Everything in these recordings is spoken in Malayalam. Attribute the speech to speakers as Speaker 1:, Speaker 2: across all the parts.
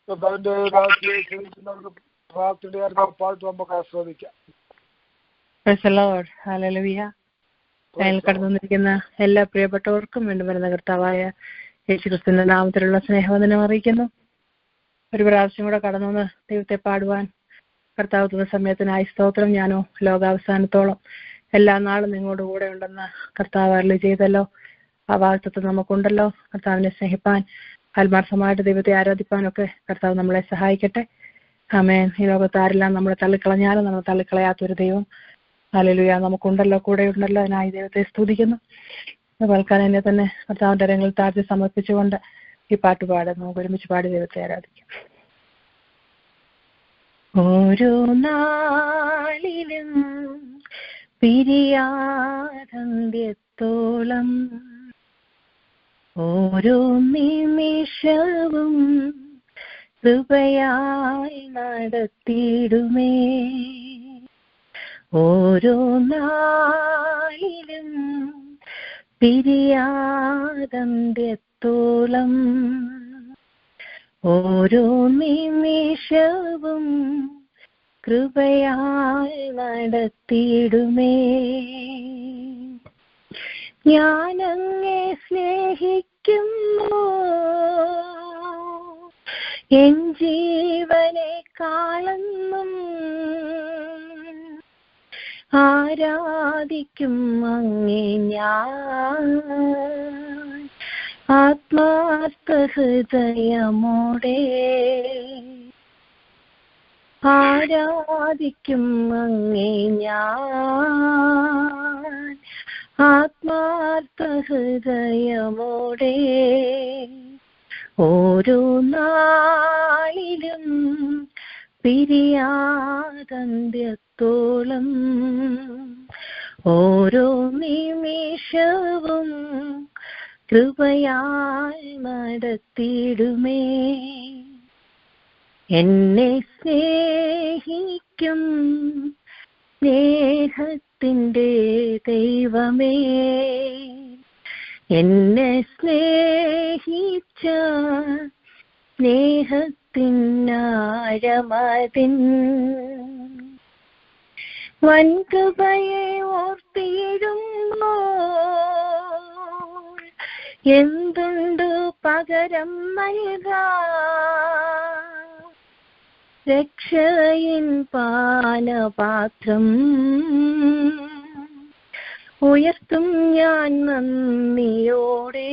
Speaker 1: കർത്താവിന്റെ രാത്രിയെ ക്ഷണിക്കുന്നവർക്ക് പ്രാർത്ഥനയാർക്ക് പാട്ട് നമുക്ക് ആസ്വദിക്കാം.
Speaker 2: കടന്നു വന്നിരിക്കുന്ന എല്ലാ പ്രിയപ്പെട്ടവർക്കും വീണ്ടും വരുന്ന കർത്താവായ യേശുക്രിസ്തുവിന്റെ നാമത്തിലുള്ള സ്നേഹവന്ദനം അറിയിക്കുന്നു. ഒരു പ്രാവശ്യം കൂടെ കടന്നു വന്ന് ദൈവത്തെ പാടുവാൻ കർത്താവ് തന്ന സമയത്തിനായി സ്തോത്രം. ഞാനോ ലോകാവസാനത്തോളം എല്ലാ നാളും നിങ്ങളോട് കൂടെ ഉണ്ടെന്ന് കർത്താവ് അരുളി ചെയ്തല്ലോ. ആ വാഗ്ദത്തം നമുക്കുണ്ടല്ലോ. കർത്താവിനെ സ്നേഹിപ്പാൻ ആത്മാർത്ഥമായിട്ട് ദൈവത്തെ ആരാധിപ്പാനൊക്കെ കർത്താവ് നമ്മളെ സഹായിക്കട്ടെ. ആമേൻ. ഈ ലോകത്ത് ആരെല്ലാം നമ്മളെ തള്ളിക്കളഞ്ഞാലും നമ്മൾ തള്ളിക്കളയാത്തൊരു ദൈവം ഹല്ലേലൂയ നമുക്കുണ്ടല്ലോ, കൂടെ ഉണ്ടല്ലോ. അതിനായി ദൈവത്തെ സ്തുതിക്കുന്നു. തൽക്കാലം എന്നെ തന്നെ കർത്താവിന്റെ രംഗങ്ങൾ താഴ്ത്തി സമർപ്പിച്ചുകൊണ്ട് ഈ പാട്ട് പാടാം. നമുക്ക് ഒരുമിച്ച് പാടി ദൈവത്തെ ആരാധിക്കാം. ഓരോ നാളിലും പിരിയാതന്ത്യത്തോളം ഓരോ നിമിഷവും കൃപയായി നടത്തിയിടുമേ. ഓരോ നാളിലും പിരിയാതന്ത്യത്തോളം ഓരോ നിമിഷവും കൃപയായി നടത്തിയിടുമേ. ഞാനങ്ങേ സ്നേഹിക്കുന്നു എൻ ജീവനെക്കാളെന്നും ആരാധിക്കും അങ്ങേ ഞാൻ ആത്മാർത്ഥ ഹൃദയമോടെ. ആരാധിക്കും അങ്ങേ ഞാൻ ആത്മാർത്ഥ ഹൃദയമോടെ. ഓരോ നാളിലും പിരിയാതന്ത്യത്തോളം ഓരോ നിമിഷവും കൃപയായി നടത്തിയിടുമേ. എന്നെ സ്നേഹിക്കും സ്നേഹത്തിൻ്റെ ദൈവമേ, എന്നെ സ്നേഹിച്ച സ്നേഹത്തിനാഴമതിൻ വൻകൃപയെ ഓർത്തിടുമ്പോൾ എന്തുണ്ട് പകരം നൽകാൻ. രക്ഷയിൻ പാനപാത്രം ഉയർത്തും ഞാൻ നന്ദിയോടെ.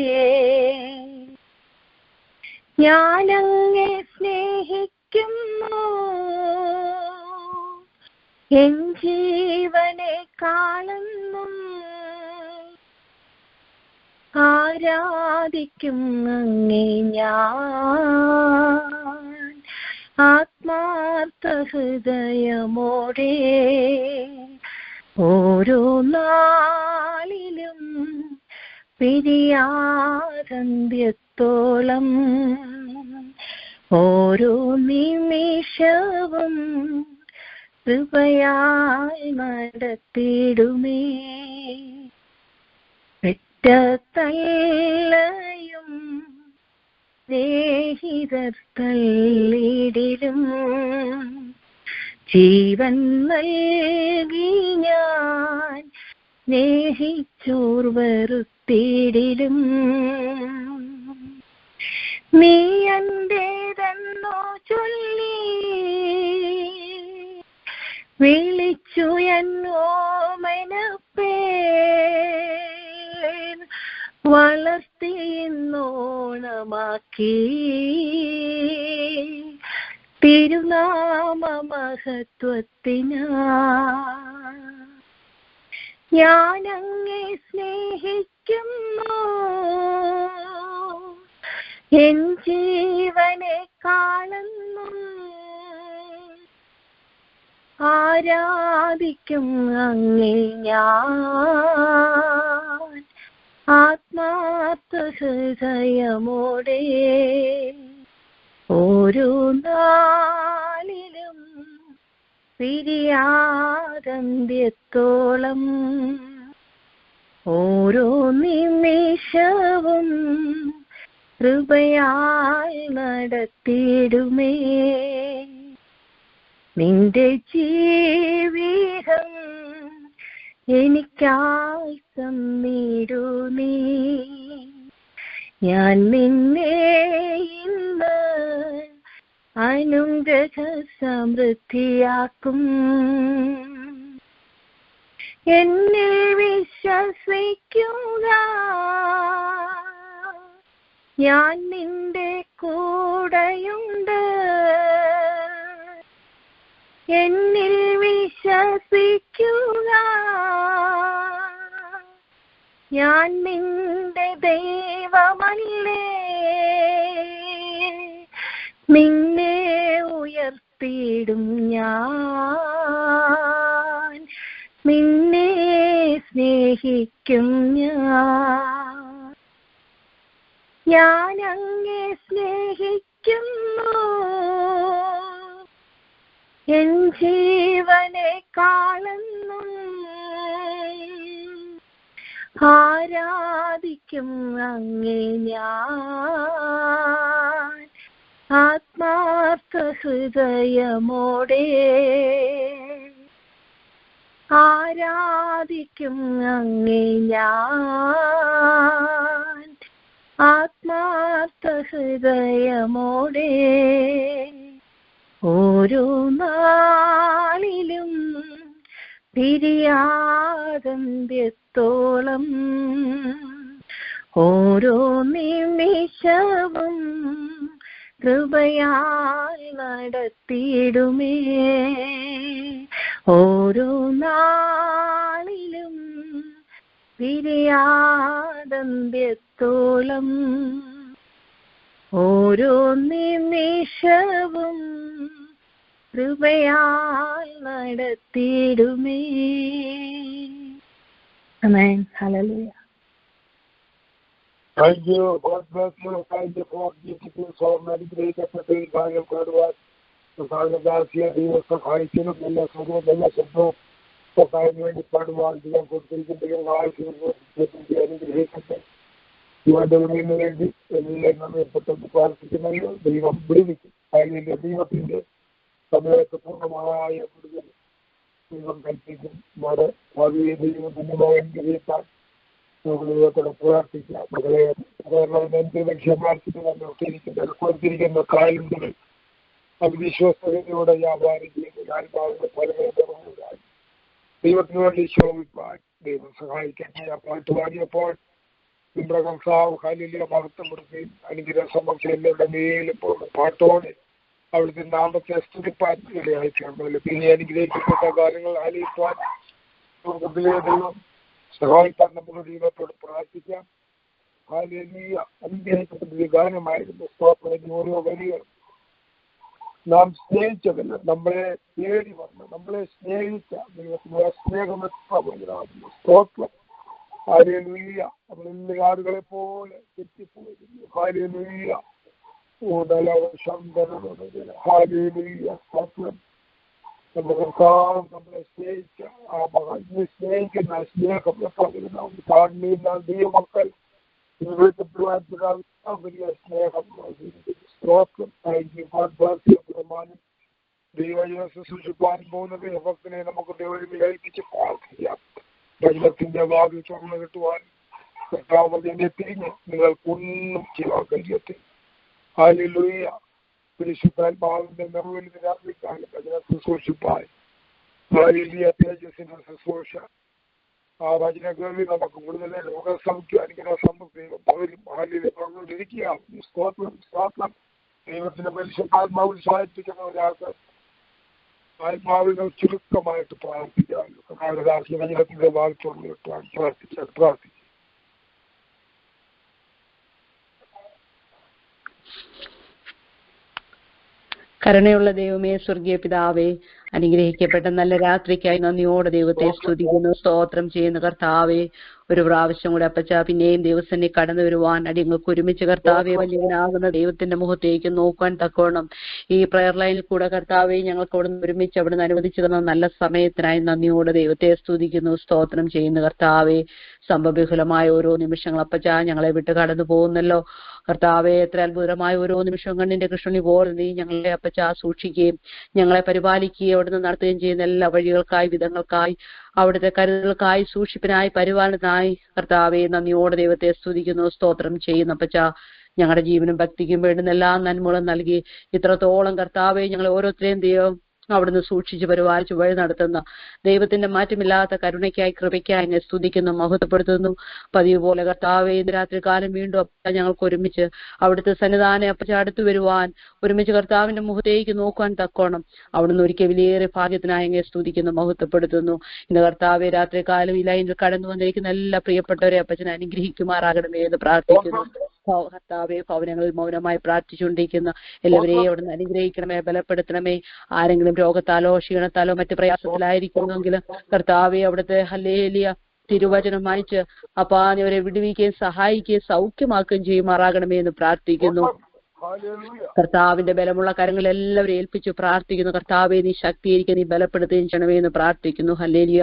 Speaker 2: ഞാനങ്ങേ സ്നേഹിക്കുന്നു എൻ ജീവനെക്കാളെന്നും ആരാധിക്കും അങ്ങേ ഞാൻ ആത്മാർത്ഥ ഹൃദയമോടെ. ഓരോ നാളിലും പിരിയാതന്ത്യത്തോളം ഓരോ നിമിഷവും കൃപയായി നടത്തിയിടുമേ. പെറ്റത്തള്ളയും സ്നേഹിതർ തള്ളിയിടിലും ജീവൻ നൽകി ഞാൻ സ്നേഹിച്ചോർ വെറുത്തിടിലും. നീ എന്റേതെന്നോ ചൊല്ലി വിളിച്ചു എന്നോ മനപ്പേർ വളർത്തിയെന്നോണമാക്കി തിരുനാമ മഹത്വത്തിനാ. ഞാനങ്ങേ സ്നേഹിക്കുന്നു എൻ ജീവനെക്കാളെന്നും ആരാധിക്കും അങ്ങേ ഞാൻ ആത്മാർത്ഥ ഹൃദയമോടെ. ഓരോ നാളിലും പിരിയാതന്ത്യത്തോളം ഓരോ നിമിഷവും കൃപയാൽ നടത്തിയിടുമേ. നിന്റെ ജീവിതം എനിക്കായി തന്നിടൂ നീ. ഞാൻ നിന്നെ ഇന്ന് അനുഗ്രഹ സമൃദ്ധിയാക്കും. എന്നെ വിശ്വസിക്കുക, ഞാൻ നിന്റെ കൂടെയുണ്ട്. എന്നിൽ വിശ്വസിക്കുക, ഞാൻ നിന്റെ ദൈവമല്ലേ. നിന്നെ ഉയർത്തിയിടും ഞാൻ, നിന്നെ സ്നേഹിക്കും ഞാൻ അങ്ങേ സ്നേഹിക്കുന്നു. എൻ ജീവനെക്കാളെന്നും ആരാധിക്കും അങ്ങേ ഞാൻ, ആത്മാർത്ഥ ഹൃദയമോടെ ആരാധിക്കും അങ്ങേ ഞാൻ, ആത്മാർത്ഥ ഹൃദയമോടെ. ഓരോ നാളിലും പിരിയാതന്ത്യത്തോളം, ഓരോ നിമിഷവും കൃപയാൽ നടത്തിയിടുമേ. ഓരോ നാളിലും പിരിയാതന്ത്യത്തോളം, ഓരോ നിമിഷവും കൃപയാൽ നടത്തിയിടുമേ. ആമേൻ. Hallelujah.
Speaker 1: Thank you. God bless you. Thank you for beautiful song. അനുഗ്രഹിക്കപ്പെട്ട ഈ ഭാഗം പാടുവാൻ ദാസിയെ ദൈവം സഹായിക്കുന്നു. എല്ലാ സുഖവും എല്ലാ ശബ്ദവും സഹായിന് വേണ്ടി പാടുവാൻ ദൈവം കൊടുത്തിരിക്കുന്ന അനുഗ്രഹിക്കട്ടെ. യുവതകളിന് വേണ്ടി എല്ലാം നമ്മെ പെട്ടെന്ന് പ്രാർത്ഥിക്കുന്നല്ലോ. ദൈവം വിടുവിക്കും. അതിന്റെ ദൈവത്തിന്റെ സമയത്ത് പൂർണ്ണമായ വിടുതൽ ദൈവം കൽപ്പിക്കും. നമ്മുടെ ഭാവിയെ ദൈവം ധന്യമായി അനുഗ്രഹിക്കാൻ നമുക്ക് ദൈവത്തോടെ പ്രാർത്ഥിക്കാം. മകളെ കൊടുത്തിരിക്കുന്ന കാലുകൾ അത് വിശ്വസ്തയോടെ വ്യാപാരം ചെയ്യുന്ന പലതരം ദൈവത്തിന് വേണ്ടി ശോഭിപ്പാൻ ദൈവം സഹായിക്കട്ടെ. ആ പാട്ട് പാടിയപ്പോൾ ഇമ്രകംസാവ് ഹാലിലെ മഹത്വപ്പെടുത്തി അനുഗ്രഹ സമക്ഷം എല്ലാവരുടെ മേലും പാട്ടോടെ അവിടുത്തെ നാമത്തെ സ്തുതിപ്പാൻ ഇടയായിട്ടുണ്ട്. പിന്നെ അനുഗ്രഹിക്കപ്പെട്ട കാര്യങ്ങൾ ആലയിപ്പാൻ നമുക്ക് ദൈവം സഹായിക്കാൻ നമുക്ക് ദൈവത്തോട് പ്രാർത്ഥിക്കാം. ഹാലേലൂയ. അനുഗ്രഹിക്കപ്പെട്ട ഗാനമായിരുന്നു. സ്തോത്രം. ഓരോ വരികളും നാം സ്നേഹിച്ചതല്ല, നമ്മളെ തേടി വന്ന് നമ്മളെ സ്നേഹിച്ച ദൈവത്തിന്റെ സ്നേഹം എത്ര വലുതാകുന്നു. സ്തോത്രം. ഹാലേലൂയ. നമ്മൾ ഇന്ന് ആളുകളെ പോലെ തെറ്റിപ്പോയിരുന്നു. ഹാലേലൂയ. ഹാലേലൂയ. സ്തോത്രം. നമ്മുടെ നമ്മളെ സ്നേഹിച്ച ആ മകനെ സ്നേഹിക്കുന്ന സ്നേഹം എത്ര വലുതാകുന്നു. താഴ്മയുള്ള ദൈവമക്കൾ വലിയ സ്നേഹം. സ്തോത്രം. പ്രമാണം ദൈവജന ശുശ്രൂഷിപ്പാൻ പോകുന്ന ദൈവഭക്തനെ നമുക്ക് ദൈവം ഏൽപ്പിച്ച് പ്രാർത്ഥിക്കാം. ദൈവത്തിന്റെ വാതിൽ തുറന്നു കിട്ടുവാൻ കർത്താവിനെ തിരിഞ്ഞ് നിങ്ങൾക്കൊന്നും ചെയ്യാൻ കഴിയട്ടെ. ഹല്ലേലൂയ. പരിശുദ്ധാത്മാവിന്റെ നിറവിൽ രാത്രിക്കാലം അതിനെ ശുശ്രൂഷിപ്പാൻ ഹല്ലേലൂയ. തേജസ്സിന്റെ ശുശ്രൂഷ ആ വചനങ്ങളിൽ നമുക്ക് കൂടുതൽ രോഗസൗഖ്യം അനുഗ്രഹ സമൃദ്ധി പകരുന്നിരിക്കുക. സ്തോത്രം. സ്തോത്രം. ദൈവത്തിന്റെ പരിശുദ്ധാത്മാവിൽ സഹായിപ്പിക്കുന്ന ഒരാൾക്ക് ആത്മാവിനെ ചുരുക്കമായിട്ട് പ്രാർത്ഥിക്കാമല്ലോ. കർത്താവിന്റെ വചനത്തിന്റെ ഭാഗത്തോട് പ്രാർത്ഥിച്ചു.
Speaker 3: കരുണയുള്ള ദൈവമേ, സ്വർഗീയ പിതാവേ, അനുഗ്രഹിക്കപ്പെട്ട നല്ല രാത്രിക്കായി നന്ദിയോടെ ദൈവത്തെ സ്തുതിക്കുന്നു, സ്തോത്രം ചെയ്യുന്ന കർത്താവേ. ഒരു പ്രാവശ്യം കൂടെ അപ്പച്ച പിന്നെയും ദൈവസന്നെ കടന്നു വരുവാൻ അടിയങ്ങൾക്ക് ഒരുമിച്ച് കർത്താവെ വലിയവനാകുന്ന ദൈവത്തിന്റെ മുഖത്തേക്ക് നോക്കുവാൻ തക്കോണം ഈ പ്രയർ ലൈനിൽ കൂടെ കർത്താവെ ഞങ്ങൾക്ക് അവിടെ നിന്ന് ഒരുമിച്ച് അവിടെ നിന്ന് അനുവദിച്ചു തന്ന നല്ല സമയത്തിനായി നന്ദിയോടെ ദൈവത്തെ സ്തുതിക്കുന്നു, സ്തോത്രം ചെയ്യുന്നു. കർത്താവെ സംഭവബഹുലമായ ഓരോ നിമിഷങ്ങൾ അപ്പച്ച ഞങ്ങളെ വിട്ട് കടന്നു പോകുന്നല്ലോ കർത്താവെ. എത്ര അത്ഭുതമായ ഓരോ നിമിഷവും കണ്ണിന്റെ കൃഷ്ണനി പോലെ നീ ഞങ്ങളെ അപ്പച്ച സൂക്ഷിക്കുകയും ഞങ്ങളെ പരിപാലിക്കുകയും അവിടുന്ന് നടത്തുകയും ചെയ്യുന്ന എല്ലാ വഴികൾക്കായി വിധങ്ങൾക്കായി അവിടുത്തെ കരുതൽക്കായി സൂക്ഷിപ്പിനായി പരിപാലനായി കർത്താവെ നന്ദിയോടെ ദൈവത്തെ സ്തുതിക്കുന്നു, സ്തോത്രം ചെയ്യുന്നു. അപ്പച്ച ഞങ്ങളുടെ ജീവനും ഭക്തിക്കും വേണ്ടുന്ന എല്ലാ നന്മകളും നൽകി ഇത്രത്തോളം കർത്താവെ ഞങ്ങളെ ഓരോരുത്തരെയും ദൈവം അവിടുന്ന് സൂക്ഷിച്ച് പരിപാലിച്ച് വഴി നടത്തുന്ന ദൈവത്തിന്റെ മാറ്റമില്ലാത്ത കരുണയ്ക്കായി കൃപയ്ക്കായി എന്നെ സ്തുതിക്കുന്നു, മഹത്വപ്പെടുത്തുന്നു. പതിവ് പോലെ കർത്താവെ ഇന്ന് രാത്രി കാലം വീണ്ടും അപ്പ ഞങ്ങൾക്ക് ഒരുമിച്ച് അവിടുത്തെ സന്നിധാനം അപ്പച്ച അടുത്തു വരുവാൻ ഒരുമിച്ച് കർത്താവിന്റെ മുഖത്തേക്ക് നോക്കുവാൻ തക്കോണം അവിടുന്ന് ഒരിക്കൽ വലിയേറെ ഭാഗ്യത്തിനായി എന്നെ സ്തുതിക്കുന്നു, മഹത്വപ്പെടുത്തുന്നു. ഇന്ന് കർത്താവെ രാത്രി കാലം ഈ ലൈനിൽ കടന്നു വന്നിരിക്കുന്ന എല്ലാ പ്രിയപ്പെട്ടവരെ അപ്പച്ചനെ അനുഗ്രഹിക്കുമാറാകണമേ എന്ന് പ്രാർത്ഥിക്കുന്നു. കർത്താവെ ഭവനങ്ങളിൽ മൗനമായി പ്രാർത്ഥിച്ചുകൊണ്ടിരിക്കുന്ന എല്ലാവരെയും അവിടുന്ന് അനുഗ്രഹിക്കണമേ, ബലപ്പെടുത്തണമേ. ആരെങ്കിലും രോഗത്താലോ ക്ഷീണത്താലോ മറ്റു പ്രയാസത്തിലായിരിക്കുന്നെങ്കിൽ കർത്താവെ അവിടുത്തെ ഹല്ലേലൂയ തിരുവചനം വായിച്ച് അവരെ വിടുവിക്കുകയും സഹായിക്കുകയും സൗഖ്യമാക്കുകയും ചെയ്യുമാറാകണമേ എന്ന് പ്രാർത്ഥിക്കുന്നു. കർത്താവിന്റെ ബലമുള്ള കരങ്ങൾ എല്ലാവരും ഏൽപ്പിച്ചു പ്രാർത്ഥിക്കുന്നു. കർത്താവെ നീ ശക്തീകരിക്കുക, നീ ബലപ്പെടുത്തുകയും ചെയ്യണമേ എന്ന് പ്രാർത്ഥിക്കുന്നു. ഹല്ലേലൂയ.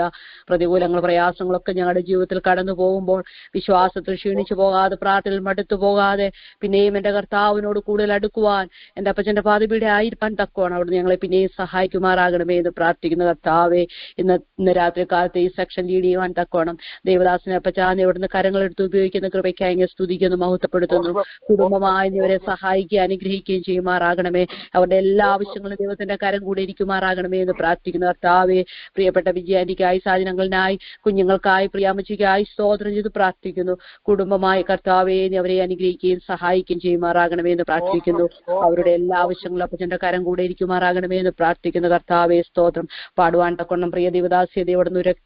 Speaker 3: പ്രതികൂലങ്ങൾ പ്രയാസങ്ങളൊക്കെ ഞങ്ങളുടെ ജീവിതത്തിൽ കടന്നു പോകുമ്പോൾ വിശ്വാസത്തിൽ ക്ഷീണിച്ചു പോകാതെ പ്രാർത്ഥനയിൽ മടുത്തു പോകാതെ പിന്നെയും എന്റെ കർത്താവിനോട് കൂടുതൽ അടുക്കുവാൻ എന്റെ അപ്പച്ചന്റെ പാതപീടെ ആയിരിക്കാൻ തക്കോണം അവിടെ ഞങ്ങളെ പിന്നെയും സഹായിക്കുമാറാകണമേ എന്ന് പ്രാർത്ഥിക്കുന്നു. കർത്താവെ ഇന്ന് രാത്രി കാലത്ത് ഈ സെക്ഷൻ ലീഡ് ചെയ്യുവാൻ തക്കോണം ദേവദാസനെ അപ്പച്ചാനെ ഇവിടുന്ന് കരങ്ങളെടുത്ത് ഉപയോഗിക്കുന്ന കൃപയ്ക്കായി സ്തുതിക്കുന്നു, മഹത്വപ്പെടുത്തുന്നു. കുടുംബമായി ഇവരെ സഹായിക്കും അനുഗ്രഹിക്കുകയും ചെയ്യുമാറാകണമേ. അവരുടെ എല്ലാ ആവശ്യങ്ങളും ദൈവത്തിന്റെ കരം കൂടെ ഇരിക്കുമാറാകണമേ എന്ന് പ്രാർത്ഥിക്കുന്നു. കർത്താവെ പ്രിയപ്പെട്ട വിജയാന്റിക്കായി സാധനങ്ങളിനായി കുഞ്ഞുങ്ങൾക്കായി പ്രിയാമച്ചിക്കായി സ്തോത്രം ചെയ്ത് പ്രാർത്ഥിക്കുന്നു. കുടുംബമായി കർത്താവെ അവരെ അനുഗ്രഹിക്കുകയും സഹായിക്കുകയും ചെയ്യുമാറാകണമേ എന്ന് പ്രാർത്ഥിക്കുന്നു. അവരുടെ എല്ലാ ആവശ്യങ്ങളും അപ്പച്ചന്റെ കരം കൂടെ ഇരിക്കുമാറാകണമേ എന്ന് പ്രാർത്ഥിക്കുന്നു. കർത്താവെ സ്തോത്രം. പാടുവാൻ തക്കൊണ്ണം പ്രിയ ദേവദാസ്യത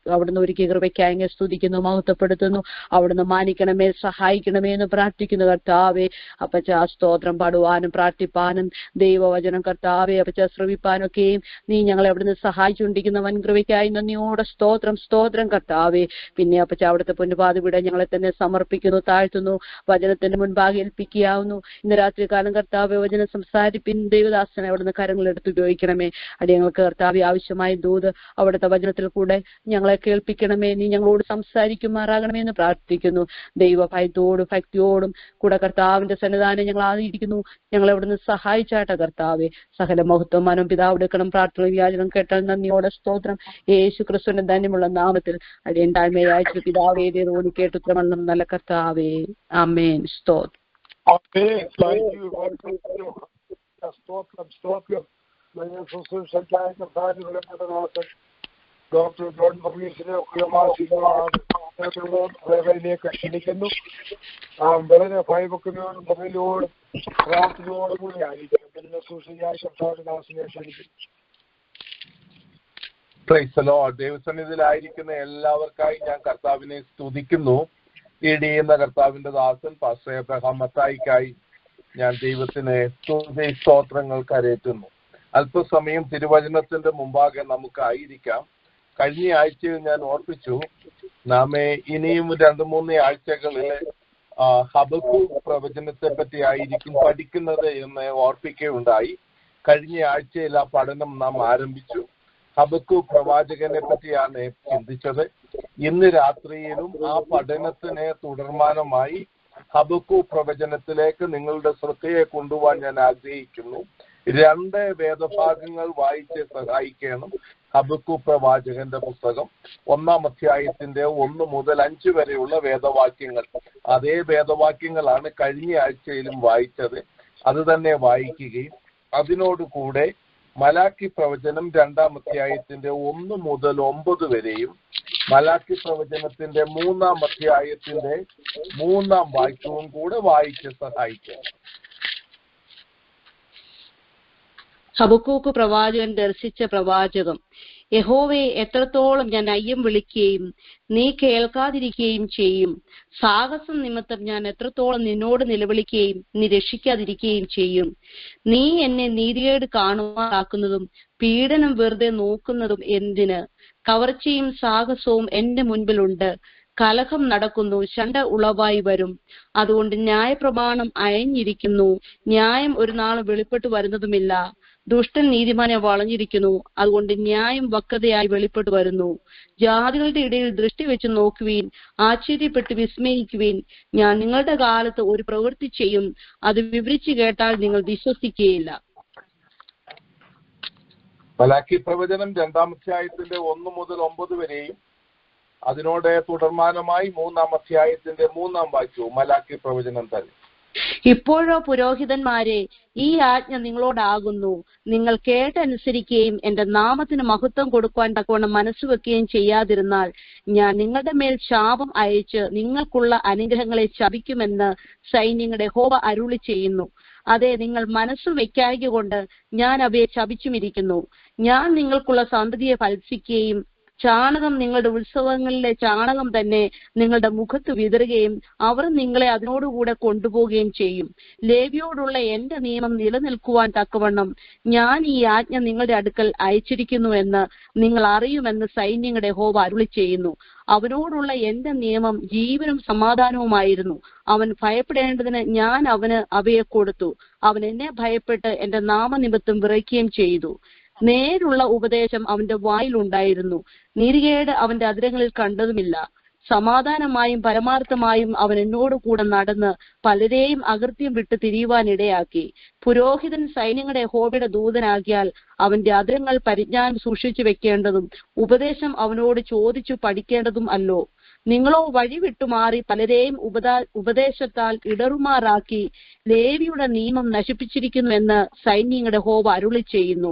Speaker 3: അവിടുന്ന് ഒരുക്കി കൃപയ്ക്കായി സ്തുതിക്കുന്നു, മഹത്വപ്പെടുത്തുന്നു. അവിടുന്ന് മാനിക്കണമേ, സഹായിക്കണമേ എന്ന് പ്രാർത്ഥിക്കുന്നു. കർത്താവെ അപ്പച്ച സ്തോത്രം. പാടുവാനും പ്രാർത്ഥിപ്പാനും ദൈവവചനം കർത്താവെ അപ്പച്ച ശ്രവിപ്പാനും ഒക്കെയും നീ ഞങ്ങളെ അവിടുന്ന് സഹായിച്ചുകൊണ്ടിരിക്കുന്ന വൻ കൃപയ്ക്കായി നന്ദിയോടെ സ്തോത്രം, സ്തോത്രം കർത്താവെ. പിന്നെ അപ്പച്ച അവിടുത്തെ പൊന്നുപാതവിടെ ഞങ്ങളെ തന്നെ സമർപ്പിക്കുന്നു, താഴ്ത്തുന്നു, വചനത്തിന്റെ മുൻപാകെ ഏൽപ്പിക്കാവുന്നു. ഇന്ന് രാത്രി കാലം കർത്താവെ വചനം സംസാരിപ്പിൻ ദൈവദാസനെ അവിടുന്ന് കരങ്ങളെടുത്ത് ഉപയോഗിക്കണമേ. അടിയങ്ങൾക്ക് കർത്താവെ ആവശ്യമായ ദൂത് അവിടുത്തെ വചനത്തിൽ കൂടെ ഞങ്ങളെ കേൾപ്പിക്കണമേ. നീ ഞങ്ങളോട് സംസാരിക്കുമാറാകണമേ എന്ന് പ്രാർത്ഥിക്കുന്നു. ദൈവഭയത്തോടും ഭക്തിയോടും കൂടെ കർത്താവിന്റെ സന്നിധാനം ഞങ്ങൾ ആയിരിക്കുന്നു. ഞങ്ങളെ അവിടുന്ന് സഹായിച്ചാട്ടെ കർത്താവെ. സകല മഹത്വം മനം പിതാവ് എടുക്കണം. പ്രാർത്ഥന വ്യാജനം കേട്ടാൽ നന്ദിയോടെ സ്തോത്രം. യേശു ക്രിസ്തുവിന്റെ ധന്യമുള്ള നാമത്തിൽ അടിയൻ താഴ്മയെ അയച്ചു പിതാവേ തോന്നി കേട്ടുത്തരമെന്നും നല്ല കർത്താവേ. ആമേൻ. സ്തോത്രം.
Speaker 1: ഡോക്ടർ ജോൺ വർഗീസിനെ ിലേക്ക് ക്ഷണിക്കുന്നു. വളരെ ഭയവെക്കുന്നവരും ബഹലോടും പ്രാർത്ഥനയോടും കൂടി ആയിരിക്കണം. പിന്നെ സൂക്ഷിച്ചായി കർത്താവിനെ ക്ഷണിക്കുന്നു.
Speaker 4: ദൈവസന്നിധിയിലായിരിക്കുന്ന എല്ലാവർക്കായി ഞാൻ കർത്താവിനെ സ്തുതിക്കുന്നു. ലീഡ് ചെയ്യുന്ന കർത്താവിന്റെ ദാസൻ പാസ്റ്റർ എബ്രഹാം മത്തായിക്കായി ഞാൻ ദൈവത്തിന് സ്തുതി സ്തോത്രങ്ങൾ കരയറ്റുന്നു. അല്പസമയം തിരുവചനത്തിന്റെ മുമ്പാകെ നമുക്കായിരിക്കാം. കഴിഞ്ഞ ആഴ്ചയിൽ ഞാൻ ഓർപ്പിച്ചു നാം ഇനിയും 2-3 ആഴ്ചകളിൽ ഹബക്കൂക്ക് പ്രവചനത്തെ പറ്റി ആയിരിക്കും പഠിക്കുന്നത് എന്ന് ഓർപ്പിക്കുകയുണ്ടായി. കഴിഞ്ഞ ആഴ്ചയിൽ ആ പഠനം നാം ആരംഭിച്ചു. ഹബക്കൂക്ക് പ്രവാചകനെ പറ്റിയാണ് ചിന്തിച്ചത്. ഇന്ന് രാത്രിയിലും ആ പഠനത്തിന് തുടർമാനമായി ഹബക്കൂക്ക് പ്രവചനത്തിലേക്ക് നിങ്ങളുടെ ശ്രദ്ധയെ കൊണ്ടുപോകാൻ ഞാൻ ആഗ്രഹിക്കുന്നു. 2 വേദഭാഗങ്ങൾ വായിച്ച് സഹായിക്കണം. ഹബക്കൂക്ക് പ്രവാചകന്റെ പുസ്തകം 1-ാം അധ്യായത്തിന്റെ 1 മുതൽ 5 വരെയുള്ള വേദവാക്യങ്ങൾ. അതേ വേദവാക്യങ്ങളാണ് കഴിഞ്ഞ ആഴ്ചയിലും വായിച്ചത്. അത് തന്നെ വായിക്കുകയും അതിനോടുകൂടെ മലാക്കി പ്രവചനം 2-ാം അധ്യായത്തിന്റെ 1 മുതൽ 9 വരെയും മലാക്കി പ്രവചനത്തിന്റെ 3-ാം അധ്യായത്തിന്റെ 3-ാം വാക്യവും കൂടെ വായിച്ച് സഹായിക്കണം.
Speaker 3: ഹബക്കൂക്ക് പ്രവാചകൻ ദർശിച്ച പ്രവാചകം. യഹോവയെ എത്രത്തോളം ഞാൻ അയ്യം വിളിക്കുകയും നീ കേൾക്കാതിരിക്കുകയും ചെയ്യും. സാഹസം നിമിത്തം ഞാൻ എത്രത്തോളം നിന്നോട് നിലവിളിക്കുകയും നീ രക്ഷിക്കാതിരിക്കുകയും ചെയ്യും. നീ എന്നെ നീതികേട് കാണുമാറാക്കുന്നതും പീഡനം വെറുതെ നോക്കുന്നതും എന്തിന്? കവർച്ചയും സാഹസവും എന്റെ മുൻപിലുണ്ട്. കലഹം നടക്കുന്നു, ശണ്ട ഉളവായി വരും. അതുകൊണ്ട് ന്യായപ്രമാണം അയഞ്ഞിരിക്കുന്നു, ന്യായം ഒരു നാൾ വെളിപ്പെട്ടു വരുന്നതുമില്ല. ദുഷ്ടൻ നീതിമാനെ വളഞ്ഞിരിക്കുന്നു, അതുകൊണ്ട് ന്യായം വക്രതയായി വെളിപ്പെട്ടു വരുന്നു. ജാതികളുടെ ഇടയിൽ ദൃഷ്ടി വെച്ച് നോക്കുവീൻ, ആശ്ചര്യപ്പെട്ട് വിസ്മയിക്കുവീൻ. ഞാൻ നിങ്ങളുടെ കാലത്ത് ഒരു പ്രവൃത്തി ചെയ്യും, അത് വിവരിച്ചു കേട്ടാൽ നിങ്ങൾ വിശ്വസിക്കുകയില്ല.
Speaker 4: മലാക്കി പ്രവചനം 2-ാം അധ്യായത്തിന്റെ 1 മുതൽ 9 വരെയും അതിനോട് തുടർമാനമായി 3-ാം അധ്യായത്തിന്റെ 3-ാം വാക്യവും മലാക്കി പ്രവചനം തന്നെ.
Speaker 3: ഇപ്പോഴോ പുരോഹിതന്മാരെ, ഈ ആജ്ഞ നിങ്ങളോടാകുന്നു. നിങ്ങൾ കേട്ടനുസരിക്കുകയും എന്റെ നാമത്തിന് മഹത്വം കൊടുക്കുവാൻ തക്കവണ്ണം മനസ്സുവെക്കുകയും ചെയ്യാതിരുന്നാൽ ഞാൻ നിങ്ങളുടെ മേൽ ശാപം അയച്ച് നിങ്ങൾക്കുള്ള അനുഗ്രഹങ്ങളെ ശപിക്കുമെന്ന് സൈന്യങ്ങളുടെ യഹോവ അരുളി ചെയ്യുന്നു. അതെ, നിങ്ങൾ മനസ്സു വെക്കായ്ക കൊണ്ട് ഞാൻ അവയെ ശപിച്ചുമിരിക്കുന്നു. ഞാൻ നിങ്ങൾക്കുള്ള സന്തതിയെ ഭത്സിക്കുകയും ചാണകം, നിങ്ങളുടെ ഉത്സവങ്ങളിലെ ചാണകം തന്നെ നിങ്ങളുടെ മുഖത്ത് വിതറുകയും അവർ നിങ്ങളെ അതിനോടുകൂടെ കൊണ്ടുപോവുകയും ചെയ്യും. ലേവിയോടുള്ള എന്റെ നിയമം നിലനിൽക്കുവാൻ തക്കവണ്ണം ഞാൻ ഈ ആജ്ഞ നിങ്ങളുടെ അടുക്കൽ അയച്ചിരിക്കുന്നു എന്ന് നിങ്ങൾ അറിയുമെന്ന് സൈന്യങ്ങളുടെ യഹോവ അരുളി ചെയ്യുന്നു. അവനോടുള്ള എന്റെ നിയമം ജീവനും സമാധാനവുമായിരുന്നു. അവൻ ഭയപ്പെടേണ്ടതിന് ഞാൻ അവന് അവയെ കൊടുത്തു. അവൻ എന്നെ ഭയപ്പെട്ട് എന്റെ നാമനിമിത്തം വിറയ്ക്കുകയും ചെയ്തു. നേരുള്ള ഉപദേശം അവന്റെ വായിലുണ്ടായിരുന്നു, നീതികേട് അവന്റെ അധരങ്ങളിൽ കണ്ടതുമില്ല. സമാധാനമായും പരമാർത്ഥമായും അവൻ എന്നോട് കൂടെ നടന്ന് പലരെയും അകൃത്യം വിട്ട് തിരിയുവാനിടയാക്കി. പുരോഹിതൻ സൈന്യങ്ങളുടെ യഹോവയുടെ ദൂതനാകിയാൽ അവന്റെ അധരങ്ങൾ പരിജ്ഞാനം സൂക്ഷിച്ചു വെക്കേണ്ടതും ഉപദേശം അവനോട് ചോദിച്ചു പഠിക്കേണ്ടതും അല്ലോ. നിങ്ങളോ വഴി വിട്ടുമാറി പലരെയും ഉപദേശത്താൽ ഇടറുമാറാക്കി ലേവിയുടെ നിയമം നശിപ്പിച്ചിരിക്കുന്നു എന്ന് സൈന്യങ്ങളുടെ യഹോവ അരുളി ചെയ്യുന്നു.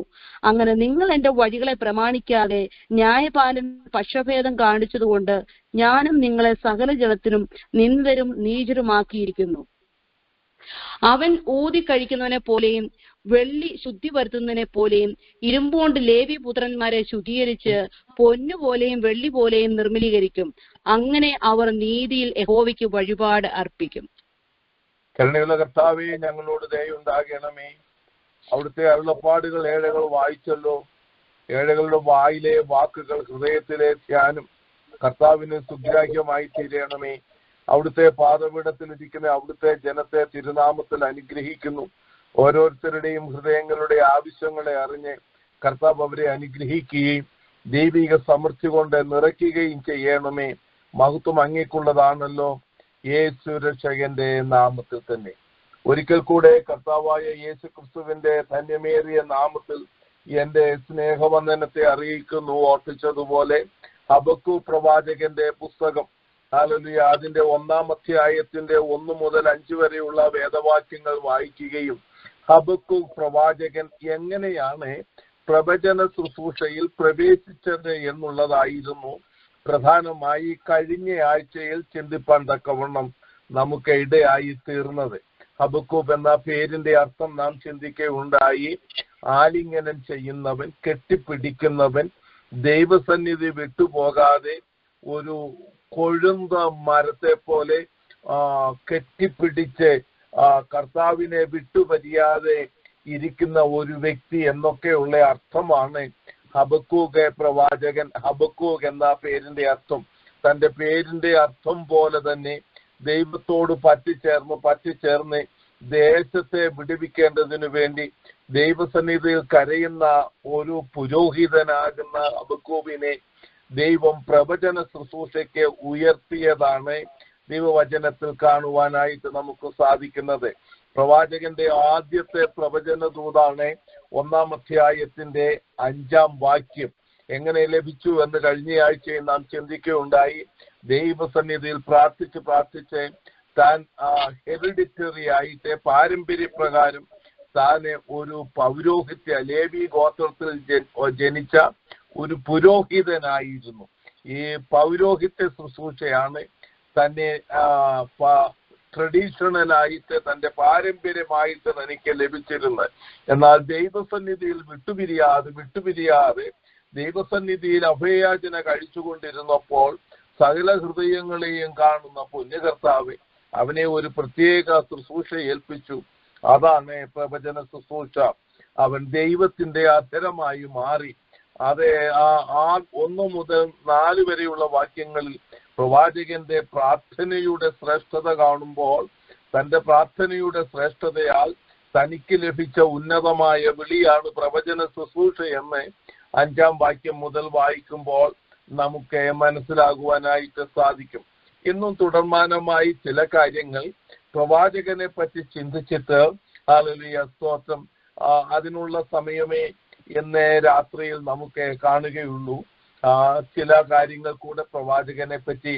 Speaker 3: അങ്ങനെ നിങ്ങൾ എന്റെ വഴികളെ പ്രമാണിക്കാതെ ന്യായപാലൻ പക്ഷഭേദം കാണിച്ചതുകൊണ്ട് ഞാനും നിങ്ങളെ സകല ജനത്തിനും നിന്ദരും നീചരുമാക്കിയിരിക്കുന്നു. അവൻ ഊതി കഴിക്കുന്നവനെ പോലെയും വെള്ളി ശുദ്ധി വരുത്തുന്നതിനെ പോലെയും ഇരുമ്പുകൊണ്ട് ലേവി പുത്രന്മാരെ ശുദ്ധീകരിച്ച് പൊന്നുപോലെയും വെള്ളി പോലെയും നിർമ്മലീകരിക്കും. അങ്ങനെ അവർ നീതിയിൽ യഹോവയ്ക്ക് വഴിപാട് അർപ്പിക്കും.
Speaker 4: കരുണയുള്ള കർത്താവേ, ഞങ്ങളോട് ദയയുണ്ടാകണമേ. അവിടുത്തെ അരുളപ്പാടുകൾ ഏഴകൾ വായിച്ചല്ലോ. ഏഴകളുടെ വായിലെ വാക്കുകൾ ഹൃദയത്തിലെ ധ്യാനം കർത്താവിന് സുഗ്രാഹ്യമായി തീരണമേ. അവിടുത്തെ പാദപീഠത്തിലിരിക്കുന്ന അവിടുത്തെ ജനത്തെ തിരുനാമത്തിൽ അനുഗ്രഹിക്കുന്നു. ഓരോരുത്തരുടെയും ഹൃദയങ്ങളുടെ ആവശ്യങ്ങളെ അറിഞ്ഞ് കർത്താവ് അവരെ അനുഗ്രഹിക്കുകയും ദൈവിക സമൃദ്ധി കൊണ്ട് നിറയ്ക്കുകയും ചെയ്യണമേ. മഹത്വം അങ്ങേക്കുള്ളതാണല്ലോ, യേശു രക്ഷകന്റെ നാമത്തിൽ തന്നെ. ഒരിക്കൽ കൂടെ കർത്താവായ യേശു ക്രിസ്തുവിന്റെ ധന്യമേറിയ നാമത്തിൽ എന്റെ സ്നേഹവന്ദനത്തെ അറിയിക്കുന്നു. ഓർപ്പിച്ചതുപോലെ ഹബക്കൂക്ക് പ്രവാചകന്റെ പുസ്തകം ഹല്ലേലൂയ അതിന്റെ 1-ാം അധ്യായത്തിന്റെ 1 മുതൽ 5 വരെയുള്ള വേദവാക്യങ്ങൾ വായിക്കുകയും ഹബക്കൂക്ക് പ്രവാചകൻ എങ്ങനെയാണ് പ്രവചന ശുശ്രൂഷയിൽ പ്രവേശിച്ചത് എന്നുള്ളതായിരുന്നു പ്രധാനമായി കഴിഞ്ഞ ആഴ്ചയിൽ ചിന്തിപ്പാൻ തക്കവണ്ണം നമുക്ക് ഇടയായി തീർന്നത്. ഹബക്കൂക്ക് എന്ന പേരിന്റെ അർത്ഥം നാം ചിന്തിക്കുകയുണ്ടായി. ആലിംഗനം ചെയ്യുന്നവൻ, കെട്ടിപ്പിടിക്കുന്നവൻ, ദൈവസന്നിധി വിട്ടുപോകാതെ ഒരു കൊഴുന്ത മരത്തെ പോലെ കെട്ടിപ്പിടിച്ച് കർത്താവിനെ വിട്ടുപരിയാതെ ഇരിക്കുന്ന ഒരു വ്യക്തി എന്നൊക്കെയുള്ള അർത്ഥമാണ് ഹബക്കൂക്ക് പ്രവാചകൻ. ഹബക്കൂക്ക് എന്ന പേരിന്റെ അർത്ഥം തന്റെ പേരിന്റെ അർത്ഥം പോലെ തന്നെ ദൈവത്തോട് പറ്റിച്ചേർന്ന് ദേശത്തെ വിടുവിക്കേണ്ടതിനു വേണ്ടി ദൈവസന്നിധിയിൽ കരയുന്ന ഒരു പുരോഹിതനാകുന്ന ഹബക്കൂക്കിനെ ദൈവം പ്രവചന ശുശ്രൂഷയ്ക്ക് ഉയർത്തിയതാണ് ദൈവവചനത്തിൽ കാണുവാനായിട്ട് നമുക്ക് സാധിക്കുന്നത്. പ്രവാചകന്റെ ആദ്യത്തെ പ്രവചന ദൂതാണ് 1-ാം അധ്യായത്തിന്റെ 5-ാം വാക്യം. എങ്ങനെ ലഭിച്ചു എന്ന് കഴിഞ്ഞ ആഴ്ചയിൽ നാം ചിന്തിക്കുകയുണ്ടായി. ദൈവസന്നിധിയിൽ പ്രാർത്ഥിച്ച് താൻ ഹെറിഡിറ്ററി ആയിട്ട് പാരമ്പര്യപ്രകാരം താന് ഒരു പൗരോഹിത്യ ലേവി ഗോത്രത്തിൽ ജനിച്ച ഒരു പുരോഹിതനായിരുന്നു. ഈ പൗരോഹിത്യ ശുശ്രൂഷയാണ് തന്നെ ട്രഡീഷണലായിട്ട് തന്റെ പാരമ്പര്യമായിട്ട് തനിക്ക് ലഭിച്ചിരുന്നത്. എന്നാൽ ദൈവസന്നിധിയിൽ വിട്ടുപിരിയാതെ ദൈവസന്നിധിയിൽ അഭയയാചന കഴിച്ചുകൊണ്ടിരുന്നപ്പോൾ സകല ഹൃദയങ്ങളെയും കാണുന്ന പുണ്യകർത്താവ് അവനെ ഒരു പ്രത്യേക ശുശ്രൂഷ ഏൽപ്പിച്ചു. അതാണ് പ്രവചന ശുശ്രൂഷ. അവൻ ദൈവത്തിന്റെ അധരമായി മാറി. അത് 1 മുതൽ 4 വരെയുള്ള വാക്യങ്ങളിൽ പ്രവാചകന്റെ പ്രാർത്ഥനയുടെ ശ്രേഷ്ഠത കാണുമ്പോൾ തന്റെ പ്രാർത്ഥനയുടെ ശ്രേഷ്ഠതയാൽ തനിക്ക് ലഭിച്ച ഉന്നതമായ വിളിയാണ് പ്രവചന ശുശ്രൂഷ എന്ന് 5-ാം വാക്യം മുതൽ വായിക്കുമ്പോൾ നമുക്ക് മനസ്സിലാകുവാനായിട്ട് സാധിക്കും. ഇന്നും തുടർമാനമായി ചില കാര്യങ്ങൾ പ്രവാചകനെ പറ്റി ചിന്തിച്ചിട്ട് ഹല്ലേലൂയ സ്തോത്രം അതിനുള്ള സമയമേ ഇന്ന് രാത്രിയിൽ നമുക്ക് കാണുകയുള്ളൂ. ചില കാര്യങ്ങൾ കൂടെ പ്രവാചകനെ പറ്റി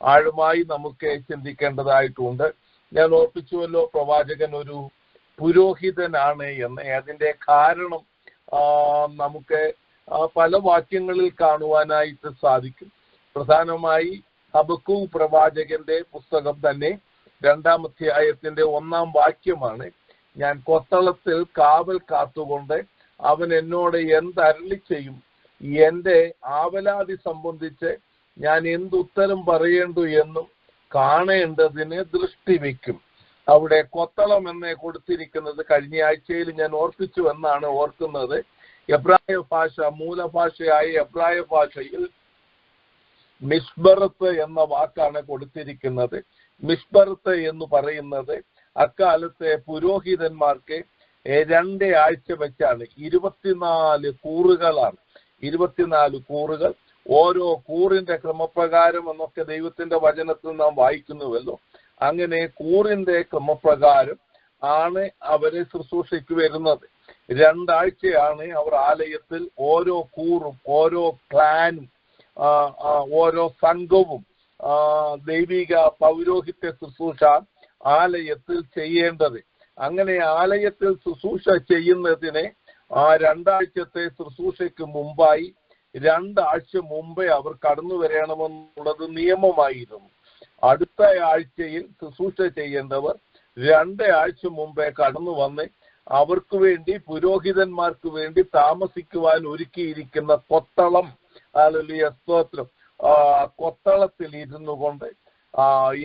Speaker 4: ആഴമായി നമുക്ക് ചിന്തിക്കേണ്ടതായിട്ടുണ്ട്. ഞാൻ ഓർപ്പിച്ചുവല്ലോ പ്രവാചകൻ ഒരു പുരോഹിതനാണ് എന്ന്. അതിന്റെ കാരണം നമുക്ക് പല വാക്യങ്ങളിൽ കാണുവാനായിട്ട് സാധിക്കും. പ്രധാനമായി ഹബക്കൂക്ക് പ്രവാചകന്റെ പുസ്തകം തന്നെ 2-ാം അധ്യായത്തിന്റെ 1-ാം വാക്യമാണ്. ഞാൻ കൊത്തളത്തിൽ കാവൽ കാത്തുകൊണ്ട് അവൻ എന്നോട് എന്തരുളി ചെയ്യും, എന്റെ ആവലാതി സംബന്ധിച്ച് ഞാൻ എന്തുത്തരം പറയേണ്ടു എന്നും കാണേണ്ടതിന് ദൃഷ്ടി വയ്ക്കും. അവിടെ കൊത്തളം എന്ന് കൊടുത്തിരിക്കുന്നത് കഴിഞ്ഞ ആഴ്ചയിൽ ഞാൻ ഓർപ്പിച്ചു എന്നാണ് ഓർക്കുന്നത്. എബ്രായ ഭാഷ, മൂലഭാഷയായ എബ്രായ ഭാഷയിൽ മിഷ്ബറത്ത് എന്ന വാക്കാണ് കൊടുത്തിരിക്കുന്നത്. മിഷ്ബറത്ത് എന്ന് പറയുന്നത് അക്കാലത്തെ പുരോഹിതന്മാർക്ക് 2 ആഴ്ച വെച്ചാണ്. 24 കൂറുകളാണ്. 24 കൂറുകൾ. ഓരോ കൂറിന്റെ ക്രമപ്രകാരം എന്നൊക്കെ ദൈവത്തിന്റെ വചനത്തിൽ നാം വായിക്കുന്നുവല്ലോ. അങ്ങനെ കൂറിന്റെ ക്രമപ്രകാരം ആണ് അവരെ ശുശ്രൂഷയ്ക്ക് വരുന്നത്. 2 ആഴ്ചയാണ് അവർ ആലയത്തിൽ ഓരോ കൂറും ഓരോ ക്ലാനും ഓരോ സംഘവും ദൈവിക പൗരോഹിത്യ ശുശ്രൂഷ ആലയത്തിൽ ചെയ്യേണ്ടത്. അങ്ങനെ ആലയത്തിൽ ശുശ്രൂഷ ചെയ്യുന്നതിന് 2 ആഴ്ചത്തെ ശുശ്രൂഷയ്ക്ക് മുമ്പായി 2 ആഴ്ച മുമ്പേ അവർ കടന്നു വരണമെന്നുള്ളത് നിയമമായിരുന്നു. അടുത്ത ആഴ്ചയിൽ ശുശ്രൂഷ ചെയ്യേണ്ടവർ 2 ആഴ്ച മുമ്പേ കടന്നു വന്ന് അവർക്ക് വേണ്ടി, പുരോഹിതന്മാർക്ക് വേണ്ടി താമസിക്കുവാൻ ഒരുക്കിയിരിക്കുന്ന കൊത്തളം, ഹല്ലേലൂയ സ്തോത്രം, കൊത്തളത്തിൽ ഇരുന്നു കൊണ്ട്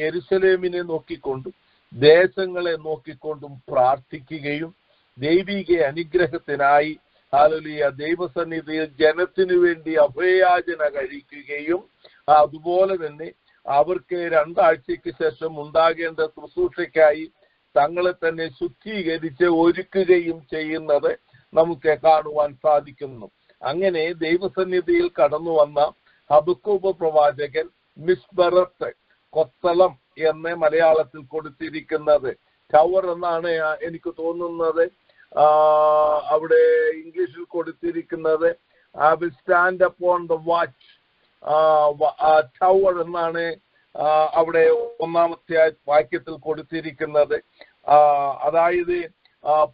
Speaker 4: യെരുശലേമിനെ നോക്കിക്കൊണ്ടും ദേശങ്ങളെ നോക്കിക്കൊണ്ടും പ്രാർത്ഥിക്കുകയും ദൈവിക അനുഗ്രഹത്തിനായി ഹല്ലേലൂയ ദൈവസന്നിധിയിൽ ജനത്തിനു വേണ്ടി അഭയയാചന കഴിക്കുകയും അതുപോലെ തന്നെ അവർക്ക് 2 ആഴ്ചയ്ക്ക് ശേഷം ഉണ്ടാകേണ്ട ശുശ്രൂഷയ്ക്കായി തങ്ങളെ തന്നെ ശുദ്ധീകരിച്ച് ഒരുക്കുകയും ചെയ്യുന്നത് നമുക്ക് കാണുവാൻ സാധിക്കുന്നു. അങ്ങനെ ദൈവസന്നിധിയിൽ കടന്നു വന്ന ഹബക്കൂക്ക് പ്രവാചകൻ മിഷ്ബറത്ത്, കൊത്തളം എന്ന് മലയാളത്തിൽ കൊടുത്തിരിക്കുന്നത്. ടവർ എന്നാണ് എനിക്ക് തോന്നുന്നത്. അവിടെ ഇംഗ്ലീഷിൽ കൊടുത്തിരിക്കുന്നത് I will stand upon the watch, tower എന്നാണ് അവിടെ 1-ാമത്തെ വാക്യത്തിൽ കൊടുത്തിരിക്കുന്നത്. അതായത്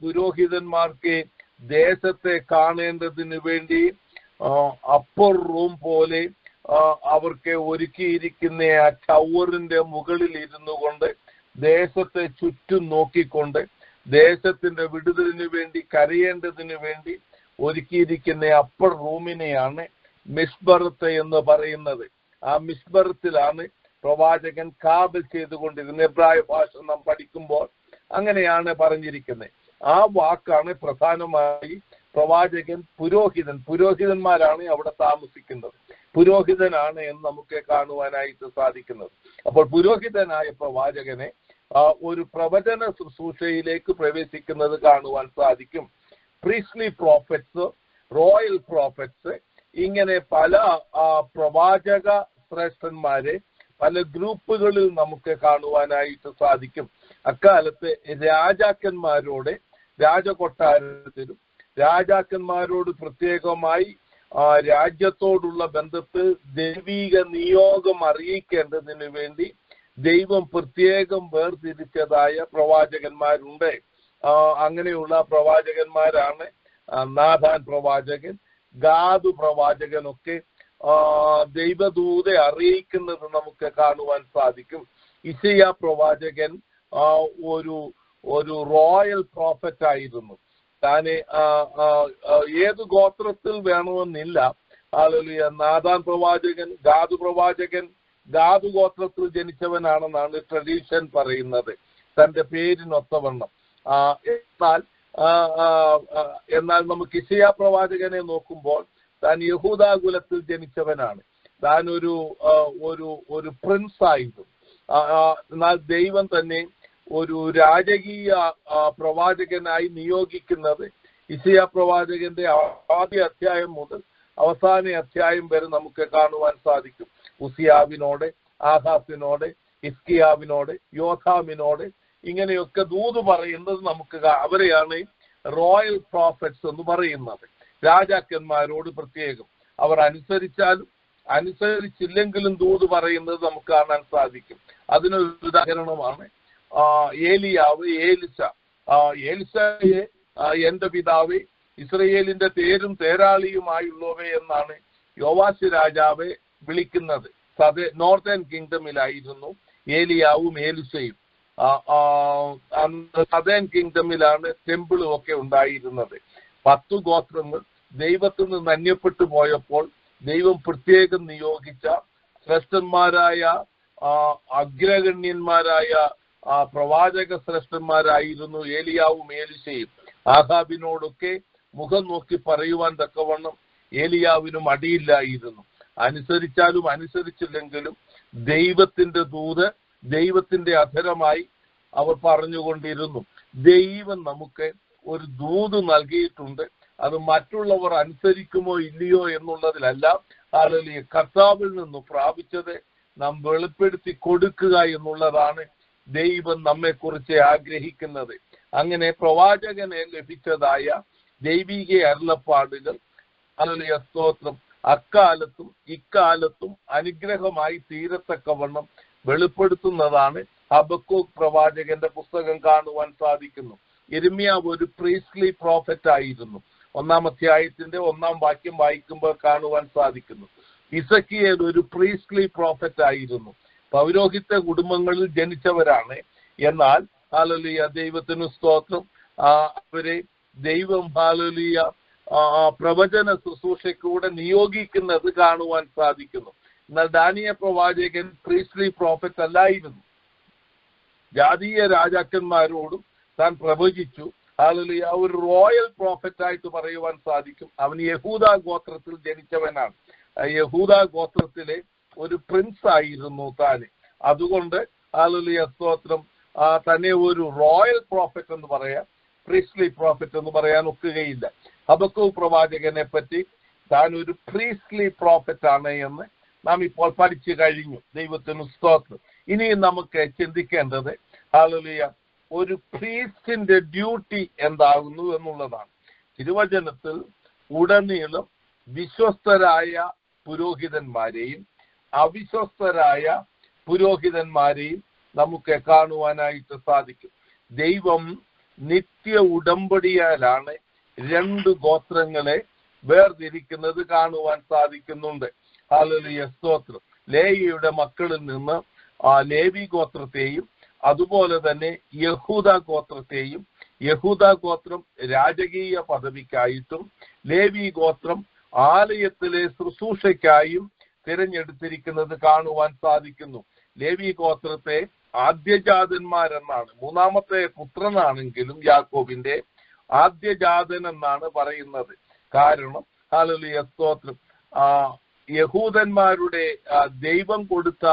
Speaker 4: പുരോഹിതന്മാർക്ക് ദേശത്തെ കാണേണ്ടതിന് വേണ്ടി അപ്പർ റൂം പോലെ അവർക്ക് ഒരുക്കിയിരിക്കുന്ന ആ ടവറിന്റെ മുകളിൽ ഇരുന്നു കൊണ്ട് ദേശത്തെ ചുറ്റും നോക്കിക്കൊണ്ട് ദേശത്തിന്റെ വിടുതലിന് വേണ്ടി, കരയേണ്ടതിന് വേണ്ടി ഒരുക്കിയിരിക്കുന്ന അപ്പർ റൂമിനെയാണ് മിഷ്ബറത്ത് എന്ന് പറയുന്നത്. ആ മിഷ്ബറത്തിലാണ് പ്രവാചകൻ കാവൽ ചെയ്തുകൊണ്ടിരുന്നത്. എബ്രായ ഭാഷ നാം പഠിക്കുമ്പോൾ അങ്ങനെയാണ് പറഞ്ഞിരിക്കുന്നത്. ആ വാക്കാണ് പ്രധാനമായി പ്രവാചകൻ പുരോഹിതന്മാരാണ് അവിടെ താമസിക്കുന്നത്. പുരോഹിതനാണ് എന്ന് നമുക്ക് കാണുവാനായിട്ട് സാധിക്കുന്നത്. അപ്പോൾ പുരോഹിതനായ പ്രവാചകനെ ഒരു പ്രവചന ശുശ്രൂഷയിലേക്ക് പ്രവേശിക്കുന്നത് കാണുവാൻ സാധിക്കും. പ്രീസ്ലി പ്രോഫറ്റ്സ്, റോയൽ പ്രോഫറ്റ്സ്, ഇങ്ങനെ പല പ്രവാചക ശ്രേഷ്ഠന്മാരെ പല ഗ്രൂപ്പുകളിൽ നമുക്ക് കാണുവാനായിട്ട് സാധിക്കും. അക്കാലത്ത് രാജാക്കന്മാരോട്, രാജകൊട്ടാരത്തിലും രാജാക്കന്മാരോട് പ്രത്യേകമായി രാജ്യത്തോടുള്ള ബന്ധത്തിൽ ദൈവിക നിയോഗം അറിയിക്കേണ്ടതിന് വേണ്ടി ദൈവം പ്രത്യേകം വേർതിരിച്ചതായ പ്രവാചകന്മാരുണ്ട്. അങ്ങനെയുള്ള പ്രവാചകന്മാരാണ് നാഥാൻ പ്രവാചകൻ, ഗാദ് പ്രവാചകനൊക്കെ ദൈവദൂതെ അറിയിക്കുന്നത് നമുക്ക് കാണുവാൻ സാധിക്കും. ഇശയ്യാ പ്രവാചകൻ ഒരു റോയൽ പ്രോഫറ്റ് ആയിരുന്നു. താന് ഏത് ഗോത്രത്തിൽ വേണമെന്നില്ല. ഹല്ലേലൂയ. നാഥാൻ പ്രവാചകൻ, ഗാദ് ഗോത്രത്തിൽ ജനിച്ചവനാണെന്നാണ് ട്രഡീഷൻ പറയുന്നത്, തന്റെ പേരിനൊത്തവണ്ണം. എന്നാൽ നമുക്ക് ഇശയ്യാ പ്രവാചകനെ നോക്കുമ്പോൾ താൻ യഹൂദാ കുലത്തിൽ ജനിച്ചവനാണ്. താൻ ഒരു പ്രിൻസ് ആയിരുന്നു. എന്നാൽ ദൈവം തന്നെ ഒരു രാജകീയ പ്രവാചകനായി നിയോഗിക്കുന്നത് ഇശയ്യാ പ്രവാചകന്റെ ആദ്യ അധ്യായം മുതൽ അവസാന അധ്യായം വരെ നമുക്ക് കാണുവാൻ സാധിക്കും. ഉസിയാവിനോട്, ആഹാസിനോട്, ഹിസ്കിയാവിനോട്, യോഥാമിനോട് ഇങ്ങനെയൊക്കെ ദൂത് പറയുന്നത് നമുക്ക് അവരെയാണ് റോയൽ പ്രോഫറ്റ്സ് എന്ന് പറയുന്നത്. രാജാക്കന്മാരോട് പ്രത്യേകം അവർ അനുസരിച്ചാലും അനുസരിച്ചില്ലെങ്കിലും ദൂത് പറയുന്നത് നമുക്ക് കാണാൻ സാധിക്കും. അതിനൊരു ഉദാഹരണമാണ് ഏലിയാവ്, ഏലിശ. ഏലിശയെ എന്റെ പിതാവേ, ഇസ്രയേലിന്റെ തേരും തേരാളിയുമായുള്ളവേ എന്നാണ് യോവാശ് രാജാവെ വിളിക്കുന്നത്. നോർത്തേൺ കിങ്ഡമിലായിരുന്നു ഏലിയാവും ഏലിശയും. സദേൺ കിങ്ഡമിലാണ് ടെമ്പിളും ഒക്കെ ഉണ്ടായിരുന്നത്. 10 ഗോത്രങ്ങൾ ദൈവത്തിൽ നിന്ന് അന്യപ്പെട്ടു പോയപ്പോൾ ദൈവം പ്രത്യേകം നിയോഗിച്ച ശ്രേഷ്ഠന്മാരായ അഗ്രഗണ്യന്മാരായ പ്രവാചക ശ്രേഷ്ഠന്മാരായിരുന്നു ഏലിയാവും ഏലിശയും. ആഹാബിനോടൊക്കെ മുഖം നോക്കി പറയുവാൻ തക്കവണ്ണം ഏലിയാവിനും അടിയില്ലായിരുന്നു. അനുസരിച്ചാലും അനുസരിച്ചില്ലെങ്കിലും ദൈവത്തിന്റെ ദൂത് ദൈവത്തിന്റെ അധരമായി അവർ പറഞ്ഞുകൊണ്ടിരുന്നു. ദൈവം നമുക്ക് ഒരു ദൂത് നൽകിയിട്ടുണ്ട്. അത് മറ്റുള്ളവർ അനുസരിക്കുമോ ഇല്ലയോ എന്നുള്ളതിലല്ല, അല്ലെങ്കിൽ കർത്താവിൽ നിന്ന് പ്രാപിച്ചത് നാം വെളിപ്പെടുത്തി കൊടുക്കുക എന്നുള്ളതാണ് ദൈവം നമ്മെക്കുറിച്ച് ആഗ്രഹിക്കുന്നത്. അങ്ങനെ പ്രവാചകനെ ലഭിച്ചതായ ദൈവിക അരുളപ്പാടുകൾ, ഹല്ലേലൂയ, സ്തോത്രം, അക്കാലത്തും ഇക്കാലത്തും അനുഗ്രഹമായി തീരത്തക്കവണ്ണം വെളിപ്പെടുത്തുന്നതാണ് ഹബക്കൂക്ക് പ്രവാചകന്റെ പുസ്തകം കാണുവാൻ സാധിക്കുന്നു. യിരെമ്യാവ് ഒരു പ്രീസ്റ്റ്ലി പ്രോഫറ്റ് ആയിരുന്നു. 1-ാം അധ്യായത്തിന്റെ 1-ാം വാക്യം വായിക്കുമ്പോൾ കാണുവാൻ സാധിക്കുന്നു. ഇസക്കിയേൽ ഒരു പ്രീസ്റ്റ്ലി പ്രോഫറ്റ് ആയിരുന്നു. പൗരോഹിത്യ കുടുംബങ്ങളിൽ ജനിച്ചവരാണ്. എന്നാൽ ഹല്ലേലൂയ, ദൈവത്തിന് സ്തോത്രം, അവരെ ദൈവം ഹല്ലേലൂയ പ്രവചന ശുശ്രൂഷയ്ക്കൂടെ നിയോഗിക്കുന്നത് കാണുവാൻ സാധിക്കുന്നു. എന്നാൽ ദാനിയേൽ പ്രവാചകൻ പ്രീസ്റ്റ്ലി പ്രോഫറ്റ് അല്ലായിരുന്നു. ജാതീയ രാജാക്കന്മാരോടും താൻ പ്രവചിച്ചു. ഹല്ലേലൂയ, ഒരു റോയൽ പ്രോഫറ്റ് ആയിട്ട് പറയുവാൻ സാധിക്കും. അവൻ യഹൂദ ഗോത്രത്തിൽ ജനിച്ചവനാണ്. യഹൂദ ഗോത്രത്തിലെ ഒരു പ്രിൻസ് ആയിരുന്നു താന്. അതുകൊണ്ട് ഹല്ലേലൂയ, സ്തോത്രം, തന്നെ ഒരു റോയൽ പ്രോഫറ്റ് എന്ന് പറയാം, പ്രീസ്റ്റ്ലി പ്രോഫറ്റ് എന്ന് പറയാൻ ഒക്കുകയില്ല. ഹബക്കൂക്ക് പ്രവാചകനെ പറ്റി താൻ ഒരു പ്രീസ്റ്റ്ലി പ്രോഫറ്റ് ആണ് എന്ന് നാം ഇപ്പോൾ പഠിച്ചു കഴിഞ്ഞു. ദൈവത്തിന് സ്തോത്രം. ഇനി നമുക്ക് ചിന്തിക്കേണ്ടത് ഹല്ലേലൂയ, ഒരു പ്രീസ്റ്റിന്റെ ഡ്യൂട്ടി എന്താകുന്നു എന്നുള്ളതാണ്. തിരുവചനത്തിൽ ഉടനീളം വിശ്വസ്തരായ പുരോഹിതന്മാരെയും അവിശ്വസ്തരായ പുരോഹിതന്മാരെയും നമുക്ക് കാണുവാനായിട്ട് സാധിക്കും. ദൈവം നിത്യ ഉടമ്പടിയാലാണ് 2 ഗോത്രങ്ങളെ വേർതിരിക്കുന്നത് കാണുവാൻ സാധിക്കുന്നുണ്ട്. ഹല്ലേലൂയ, സ്തോത്രം. ലേയയുടെ മക്കളിൽ നിന്ന് ലേവി ഗോത്രത്തെയും അതുപോലെ തന്നെ യഹൂദ ഗോത്രത്തെയും, യഹൂദ ഗോത്രം രാജകീയ പദവിക്കായിട്ടും ലേവി ഗോത്രം ആലയത്തിലെ ശുശ്രൂഷയ്ക്കായും തിരഞ്ഞെടുത്തിരിക്കുന്നത് കാണുവാൻ സാധിക്കുന്നു. ലേവി ഗോത്രത്തെ ആദ്യജാതന്മാരെന്നാണ്, 3ാമത്തെ പുത്രനാണെങ്കിലും യാക്കോബിന്റെ ആദ്യജാതൻ എന്നാണ് പറയുന്നത്. കാരണം ഹല്ലേലൂയ, സ്തോത്രം, യഹൂദന്മാരുടെ ദൈവം കൊടുത്ത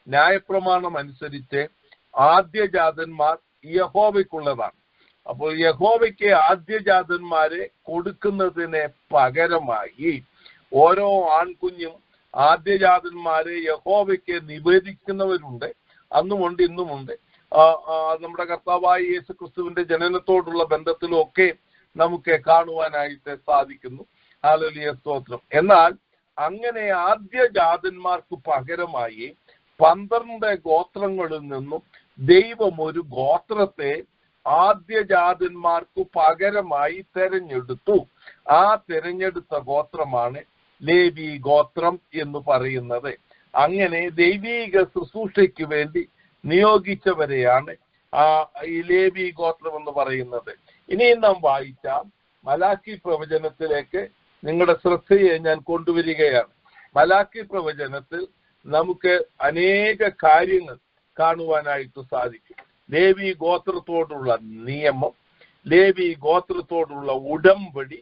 Speaker 4: ന്യായപ്രമാണം അനുസരിച്ച് ആദ്യജാതന്മാർ യഹോവയ്ക്കുള്ളതാണ്. അപ്പോൾ യഹോവയ്ക്ക് ആദ്യജാതന്മാരെ കൊടുക്കുന്നതിന് പകരമായി ഓരോ ആൺകുഞ്ഞും ആദ്യജാതന്മാരെ യഹോവയ്ക്ക് നിവേദിക്കുന്നവരുണ്ട്. അന്നുമുണ്ട്, ഇന്നുമുണ്ട്. നമ്മുടെ കർത്താവായ യേശു ക്രിസ്തുവിന്റെ ജനനത്തോടുള്ള ബന്ധത്തിലും ഒക്കെ നമുക്ക് കാണുവാനായിട്ട് സാധിക്കുന്നു. ഹല്ലേലൂയ, സ്തോത്രം. എന്നാൽ അങ്ങനെ ആദ്യജാതന്മാർക്ക് പകരമായി 12 ഗോത്രങ്ങളിൽ നിന്നും ദൈവം ഒരു ഗോത്രത്തെ ആദ്യജാതന്മാർക്ക് പകരമായി തെരഞ്ഞെടുത്തു. ആ തെരഞ്ഞെടുത്ത ഗോത്രമാണ് ലേവി ഗോത്രം എന്ന് പറയുന്നത്. അങ്ങനെ ദൈവീക ശുശ്രൂഷയ്ക്ക് വേണ്ടി നിയോഗിച്ചവരെയാണ് ഈ ലേവി ഗോത്രം എന്ന് പറയുന്നത്. ഇനിയും നാം വായിച്ച മലാക്കി പ്രവചനത്തിലേക്ക് നിങ്ങളുടെ ശ്രദ്ധയെ ഞാൻ കൊണ്ടുവരികയാണ്. മലാക്കി പ്രവചനത്തിൽ നമുക്ക് അനേക കാര്യങ്ങൾ കാണുവാനായിട്ട് സാധിക്കും. ലേവി ഗോത്രത്തോടുള്ള നിയമം, ലേവി ഗോത്രത്തോടുള്ള ഉടമ്പടി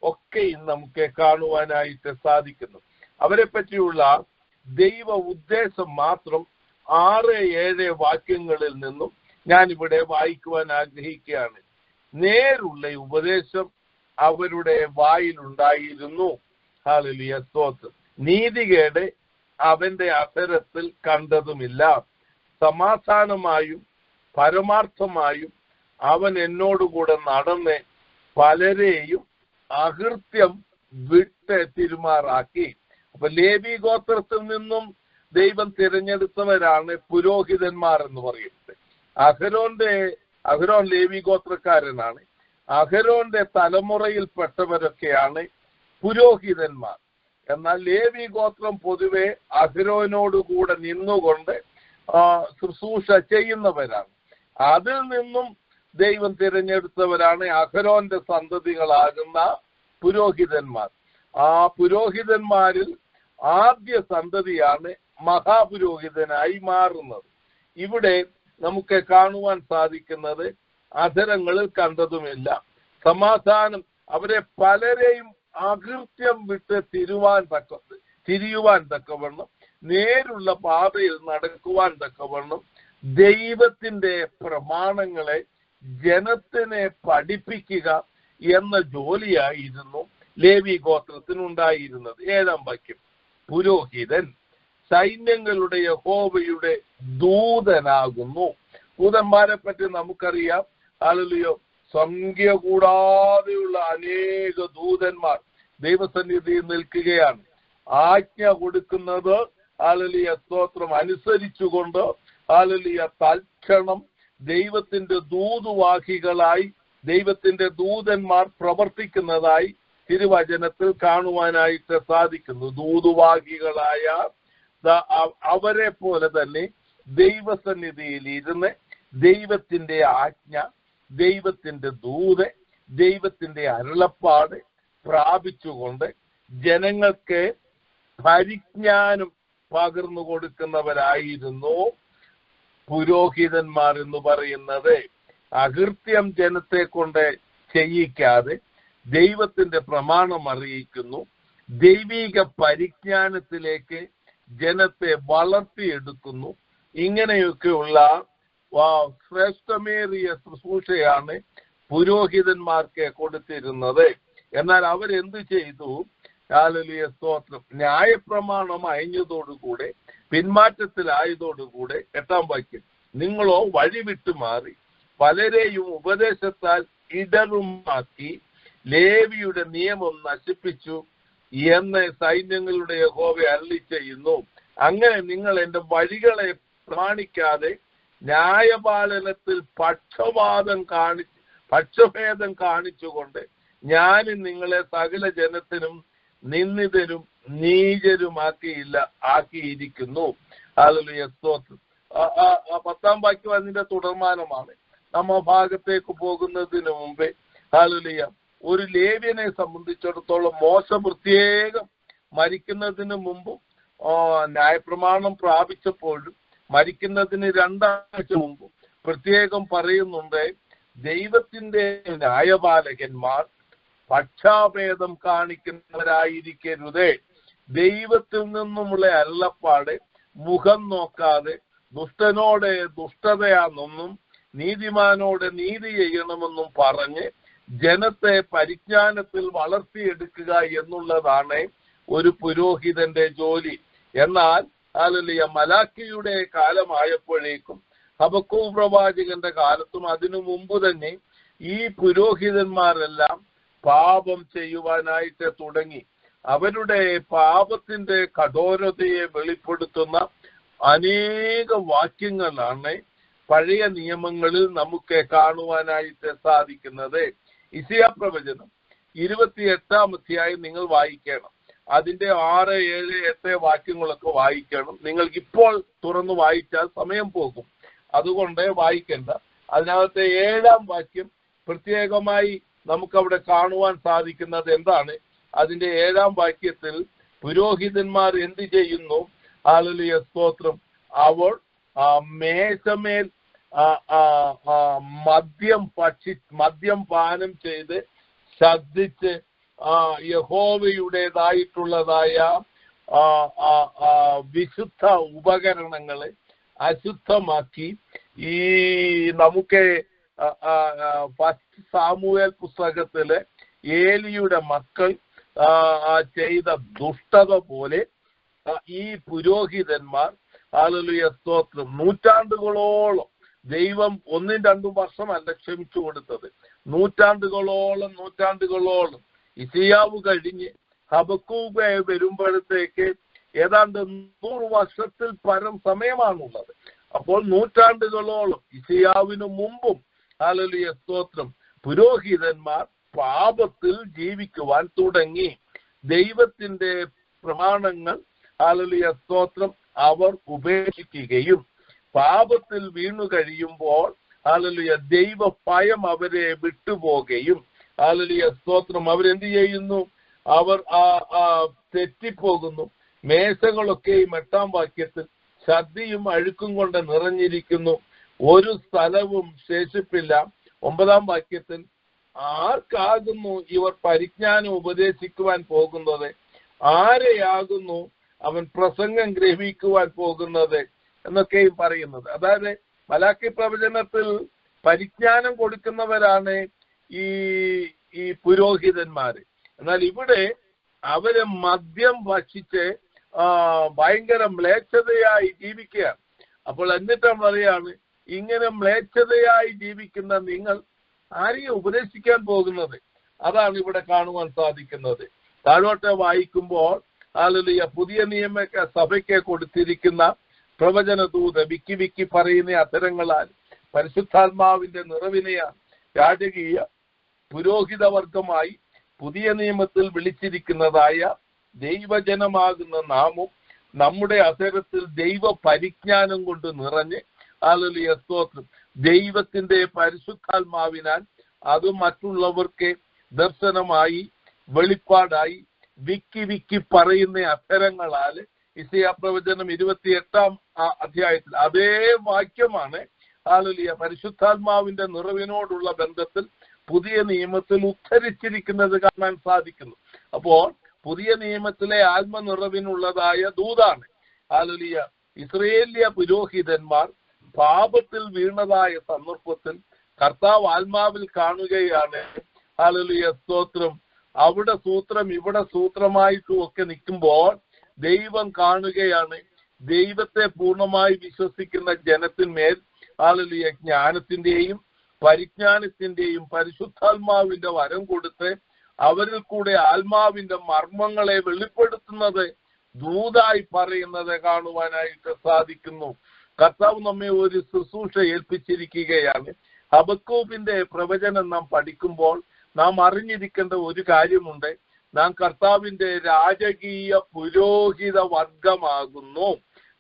Speaker 4: ഒക്കെ നമുക്ക് കാണുവാനായിട്ട് സാധിക്കുന്നു. അവരെ പറ്റിയുള്ള ദൈവ ഉദ്ദേശം മാത്രം 6-7 വാക്യങ്ങളിൽ നിന്നും ഞാനിവിടെ വായിക്കുവാൻ ആഗ്രഹിക്കുകയാണ്. നേരുള്ള ഉപദേശം അവരുടെ വായിലുണ്ടായിരുന്നു. ഹല്ലേലൂയ, സ്തോത്രം. നീതികേട് അവന്റെ അധരത്തിൽ കണ്ടതുമില്ല. സമാധാനമായും പരമാർത്ഥമായും അവൻ എന്നോടുകൂടെ നടന്ന് പലരെയും അകൃത്യം വിട്ട് തിരുമാറാക്കി. അപ്പൊ ലേവി ഗോത്രത്തിൽ നിന്നും ദൈവം തിരഞ്ഞെടുത്തവരാണ് പുരോഹിതന്മാർ എന്ന് പറയുന്നത്. അഹരോൻ ലേവി ഗോത്രക്കാരനാണ്. അഹരോന്റെ തലമുറയിൽപ്പെട്ടവരൊക്കെയാണ് പുരോഹിതന്മാർ. എന്നാൽ ലേവി ഗോത്രം പൊതുവെ അഹരോനോടുകൂടെ നിന്നുകൊണ്ട് ശുശ്രൂഷ ചെയ്യുന്നവരാണ്. അതിൽ നിന്നും ദൈവം തിരഞ്ഞെടുത്തവരാണ് അഹരോന്റെ സന്തതികളാകുന്ന പുരോഹിതന്മാർ. ആ പുരോഹിതന്മാരിൽ ആദ്യ സന്തതിയാണ് മഹാപുരോഹിതനായി മാറുന്നത്. ഇവിടെ നമുക്ക് കാണുവാൻ സാധിക്കുന്നത് അധരങ്ങളിൽ കണ്ടതുമില്ല. സമാധാനം, അവരെ പലരെയും അകൃത്യം വിട്ട് തിരിയുവാൻ തക്കവണ്ണം, നേരുള്ള പാതയിൽ നടക്കുവാൻ തക്കവണ്ണം ദൈവത്തിന്റെ പ്രമാണങ്ങളെ ജനത്തിനെ പഠിപ്പിക്കുക എന്ന ജോലിയായിരുന്നു ലേവി ഗോത്രത്തിനുണ്ടായിരുന്നത്. 7-ാം വാക്യം, പുരോഹിതൻ സൈന്യങ്ങളുടെ യഹോവയുടെ ദൂതനാകുന്നു. ദൂതന്മാരെ പറ്റി നമുക്കറിയാം. ഹല്ലേലൂയ, സംഖ്യ കൂടാതെയുള്ള അനേക ദൂതന്മാർ ദൈവസന്നിധിയിൽ നിൽക്കുകയാണ്. ആജ്ഞ കൊടുക്കുന്നത് ഹല്ലേലൂയ, സ്തോത്രം, അനുസരിച്ചുകൊണ്ട് ഹല്ലേലൂയ തൽക്ഷണം ദൈവത്തിന്റെ ദൂതുവാഹികളായി ദൈവത്തിന്റെ ദൂതന്മാർ പ്രവർത്തിക്കുന്നതായി തിരുവചനത്തിൽ കാണുവാനായിട്ട് സാധിക്കുന്നു. ദൂതുവാഹികളായ അവരെ പോലെ തന്നെ ദൈവസന്നിധിയിൽ ഇരുന്ന് ദൈവത്തിന്റെ ആജ്ഞ, ദൈവത്തിന്റെ ദൂത്, ദൈവത്തിന്റെ അരുളപ്പാട് പ്രാപിച്ചുകൊണ്ട് ജനങ്ങൾക്ക് പരിജ്ഞാനം പകർന്നു കൊടുക്കുന്നവരായിരുന്നു പുരോഹിതന്മാർ എന്ന് പറയുന്നത്. അകൃത്യം ജനത്തെ കൊണ്ട് ചെയ്യിക്കാതെ ദൈവത്തിന്റെ പ്രമാണം അറിയിക്കുന്നു. ദൈവിക പരിജ്ഞാനത്തിലേക്ക് ജനത്തെ വളർത്തിയെടുക്കുന്നു. ഇങ്ങനെയൊക്കെയുള്ള ശ്രേഷ്ഠമേറിയ ശുശ്രൂഷയാണ് പുരോഹിതന്മാർക്ക് കൊടുത്തിരുന്നത്. എന്നാൽ അവരെന്ത് ചെയ്തു? ഹല്ലേലൂയ, സ്തോത്രം, ന്യായപ്രമാണം അയഞ്ഞതോടുകൂടെ, പിന്മാറ്റത്തിലായതോടുകൂടെ 8-ാം വാക്യം, നിങ്ങളോ വഴിവിട്ടു മാറി പലരെയും ഉപദേശത്താൽ ഇടറുമാക്കി ലേവിയുടെ നിയമം നശിപ്പിച്ചു എന്ന് സൈന്യങ്ങളുടെ യഹോവ അരുളി ചെയ്യുന്നു. അങ്ങനെ നിങ്ങൾ എന്റെ വഴികളെ പ്രമാണിക്കാതെ ന്യായപാലനത്തിൽ പക്ഷഭേദം കാണിച്ചുകൊണ്ട് ഞാൻ നിങ്ങളെ സകല ജനത്തിനും നിന്ദിതരും ആക്കിയിരിക്കുന്നു. ഹല്ലേലൂയ, സ്തോത്രം. 10-ാം വാക്യം അതിന്റെ തുടർമാനമാണ്. നമ്മ ഭാഗത്തേക്ക് പോകുന്നതിന് മുമ്പേ ഹല്ലേലൂയ, ഒരു ലേവ്യനെ സംബന്ധിച്ചിടത്തോളം മോശ പ്രത്യേകം മരിക്കുന്നതിന് മുമ്പും ന്യായപ്രമാണം പ്രാപിച്ചപ്പോഴും മരിക്കുന്നതിന് 2 ആഴ്ച മുമ്പും പ്രത്യേകം പറയുന്നുണ്ട്, ദൈവത്തിന്റെ ന്യായപാലകന്മാർ പക്ഷാഭേദം കാണിക്കുന്നവരായിരിക്കരുതേ. ദൈവത്തിൽ നിന്നുമുള്ള അരുളപ്പാട് മുഖം നോക്കാതെ ദുഷ്ടനോട് ദുഷ്ടതയാണെന്നും നീതിമാനോട് നീതി ചെയ്യണമെന്നും പറഞ്ഞ് ജനത്തെ പരിജ്ഞാനത്തിൽ വളർത്തിയെടുക്കുക എന്നുള്ളതാണ് ഒരു പുരോഹിതന്റെ ജോലി. എന്നാൽ ഹല്ലേലൂയ, മലാക്കിയുടെ കാലമായപ്പോഴേക്കും ഹബക്കൂക്ക് പ്രവാചകന്റെ കാലത്തും അതിനു മുമ്പ് തന്നെ ഈ പുരോഹിതന്മാരെല്ലാം പാപം ചെയ്യുവാനായിട്ട് തുടങ്ങി. അവരുടെ പാപത്തിന്റെ കഠോരതയെ വെളിപ്പെടുത്തുന്ന അനേക വാക്യങ്ങളാണ് പഴയ നിയമങ്ങളിൽ നമുക്ക് കാണുവാനായിട്ട് സാധിക്കുന്നത്. ഇശയ്യാ പ്രവചനം 28-ാം അധ്യായം നിങ്ങൾ വായിക്കണം. അതിന്റെ 6, 7, 8 വാക്യങ്ങളൊക്കെ വായിക്കണം. നിങ്ങൾക്ക് ഇപ്പോൾ തുറന്നു വായിച്ചാൽ സമയം പോകും, അതുകൊണ്ട് വായിക്കണ്ട. അതിനകത്തെ 7-ാം വാക്യം പ്രത്യേകമായി നമുക്കവിടെ കാണുവാൻ സാധിക്കുന്നത് എന്താണ്? അതിന്റെ 7-ാം വാക്യത്തിൽ പുരോഹിതന്മാർ എന്ത് ചെയ്യുന്നു? ഹല്ലേലൂയ, സ്തോത്രം, അവർ മേശമേൽ മദ്യം പാനം ചെയ്ത് ശ്രദ്ധിച്ച് യഹോവയുടേതായിട്ടുള്ളതായ വിശുദ്ധ ഉപകരണങ്ങളെ അശുദ്ധമാക്കി ഈ നമുക്ക് ഫസ്റ്റ് സാമുവേൽ പുസ്തകത്തിലെ ഏലിയുടെ മക്കൾ ചെയ്ത ദുഷ്ടത പോലെ ഈ പുരോഹിതന്മാർ ഹല്ലേലൂയ സ്തോത്രം നൂറ്റാണ്ടുകളോളം ദൈവം 1-2 വർഷമല്ല ക്ഷമിച്ചു കൊടുത്തത്, നൂറ്റാണ്ടുകളോളം ഇശയ്യാവ് കഴിഞ്ഞ് ഹബക്കൂക്ക് വരുമ്പോഴത്തേക്ക് ഏതാണ്ട് 100 വർഷത്തിൽ പരം സമയമാണുള്ളത്. അപ്പോൾ നൂറ്റാണ്ടുകളോളം ഇശയ്യാവിന് മുമ്പും ഹല്ലേലൂയ സ്തോത്രം പുരോഹിതന്മാർ പാപത്തിൽ ജീവിക്കുവാൻ തുടങ്ങി. ദൈവത്തിന്റെ പ്രമാണങ്ങൾ ഹല്ലേലൂയ സ്തോത്രം അവർ ഉപേക്ഷിക്കുകയും പാപത്തിൽ വീണു കഴിയുമ്പോൾ ഹല്ലേലൂയ ദൈവ ഭയം അവരെ വിട്ടുപോകുകയും ഹല്ലേലൂയ സ്തോത്രം അവരെന്ത് ചെയ്യുന്നു? അവർ തെറ്റിപ്പോകുന്നു. മേശകളൊക്കെയും 8-ാം വാക്യത്തിൽ ഛർദ്ദിയും അഴുക്കും കൊണ്ട് നിറഞ്ഞിരിക്കുന്നു, ഒരു സ്ഥലവും ശേഷിപ്പില്ല. 9-ാം വാക്യത്തിൽ ആർക്കാകുന്നു ഇവർ പരിജ്ഞാനം ഉപദേശിക്കുവാൻ പോകുന്നത്? ആരെയാകുന്നു അവൻ പ്രസംഗം ഗ്രഹിക്കുവാൻ പോകുന്നത് എന്നൊക്കെയും പറയുന്നത്. അതായത് മലാക്കി പ്രവചനത്തിൽ പരിജ്ഞാനം കൊടുക്കുന്നവരാണ് ഈ പുരോഹിതന്മാര്. എന്നാൽ ഇവിടെ അവര് മദ്യം ഭക്ഷിച്ച് ഭയങ്കര മ്ലേച്ഛതയായി ജീവിക്കുകയാണ്. അപ്പോൾ എന്നിട്ടും പറയാണ്, ഇങ്ങനെ മ്ലേച്ഛതയായി ജീവിക്കുന്ന നിങ്ങൾ ആരെയും ഉപദേശിക്കാൻ പോകുന്നത്? അതാണ് ഇവിടെ കാണുവാൻ സാധിക്കുന്നത്. താഴോട്ട് വായിക്കുമ്പോൾ ഹല്ലേലൂയ പുതിയ നിയമ സഭയ്ക്ക് കൊടുത്തിരിക്കുന്ന പ്രവചന ദൂത് വിക്കി പറയുന്ന അധരങ്ങളാൽ പരിശുദ്ധാത്മാവിന്റെ നിറവിനെയാണ് രാജകീയ പുരോഹിത വർഗമായി പുതിയ നിയമത്തിൽ വിളിച്ചിരിക്കുന്നതായ ദൈവജനമാകുന്ന നാമും നമ്മുടെ അധരത്തിൽ ദൈവ പരിജ്ഞാനം കൊണ്ട് നിറഞ്ഞ് ഹല്ലേലൂയ സ്തോത്രം ദൈവത്തിന്റെ പരിശുദ്ധാത്മാവിനാൽ അത് മറ്റുള്ളവർക്ക് ദർശനമായി വെളിപ്പാടായി വിക്കി പറയുന്ന അക്ഷരങ്ങളാൽ യെശയ്യാ പ്രവചനം 28-ാം അധ്യായത്തിൽ അതേ വാക്യമാണ് ഹല്ലേലൂയ പരിശുദ്ധാത്മാവിന്റെ നിറവിനോടുള്ള ബന്ധത്തിൽ പുതിയ നിയമത്തിൽ ഉദ്ധരിച്ചിരിക്കുന്നത് കാണാൻ സാധിക്കുന്നു. അപ്പോൾ പുതിയ നിയമത്തിലെ ആത്മനിറവിനുള്ളതായ ദൂതാണ് ഹല്ലേലൂയ ഇസ്രായേലിയ പുരോഹിതന്മാർ പാപത്തിൽ വീണതായ സന്ദർഭത്തിൽ കർത്താവ് ആത്മാവിൽ കാണുകയാണ്. ഹല്ലേലൂയ സ്തോത്രം അവിടെ സൂത്രം ഇവിടെ സൂത്രമായിട്ടും ഒക്കെ നിൽക്കുമ്പോൾ ദൈവം കാണുകയാണ് ദൈവത്തെ പൂർണ്ണമായി വിശ്വസിക്കുന്ന ജനത്തിന്മേൽ ഹല്ലേലൂയ ജ്ഞാനത്തിന്റെയും പരിജ്ഞാനത്തിന്റെയും പരിശുദ്ധാത്മാവിന്റെ വരം കൊടുത്ത് അവരിൽ കൂടെ ആത്മാവിന്റെ മർമ്മങ്ങളെ വെളിപ്പെടുത്തുന്നത് ദൂതായി പറയുന്നത് കാണുവാനായിട്ട് സാധിക്കുന്നു. കർത്താവ് നമ്മെ ഒരു ശുശ്രൂഷ ഏൽപ്പിച്ചിരിക്കുകയാണ്. ഹബക്കൂബിന്റെ പ്രവചനം നാം പഠിക്കുമ്പോൾ നാം അറിഞ്ഞിരിക്കേണ്ട ഒരു കാര്യമുണ്ട്. നാം കർത്താവിന്റെ രാജകീയ പുരോഹിത വർഗമാകുന്നു.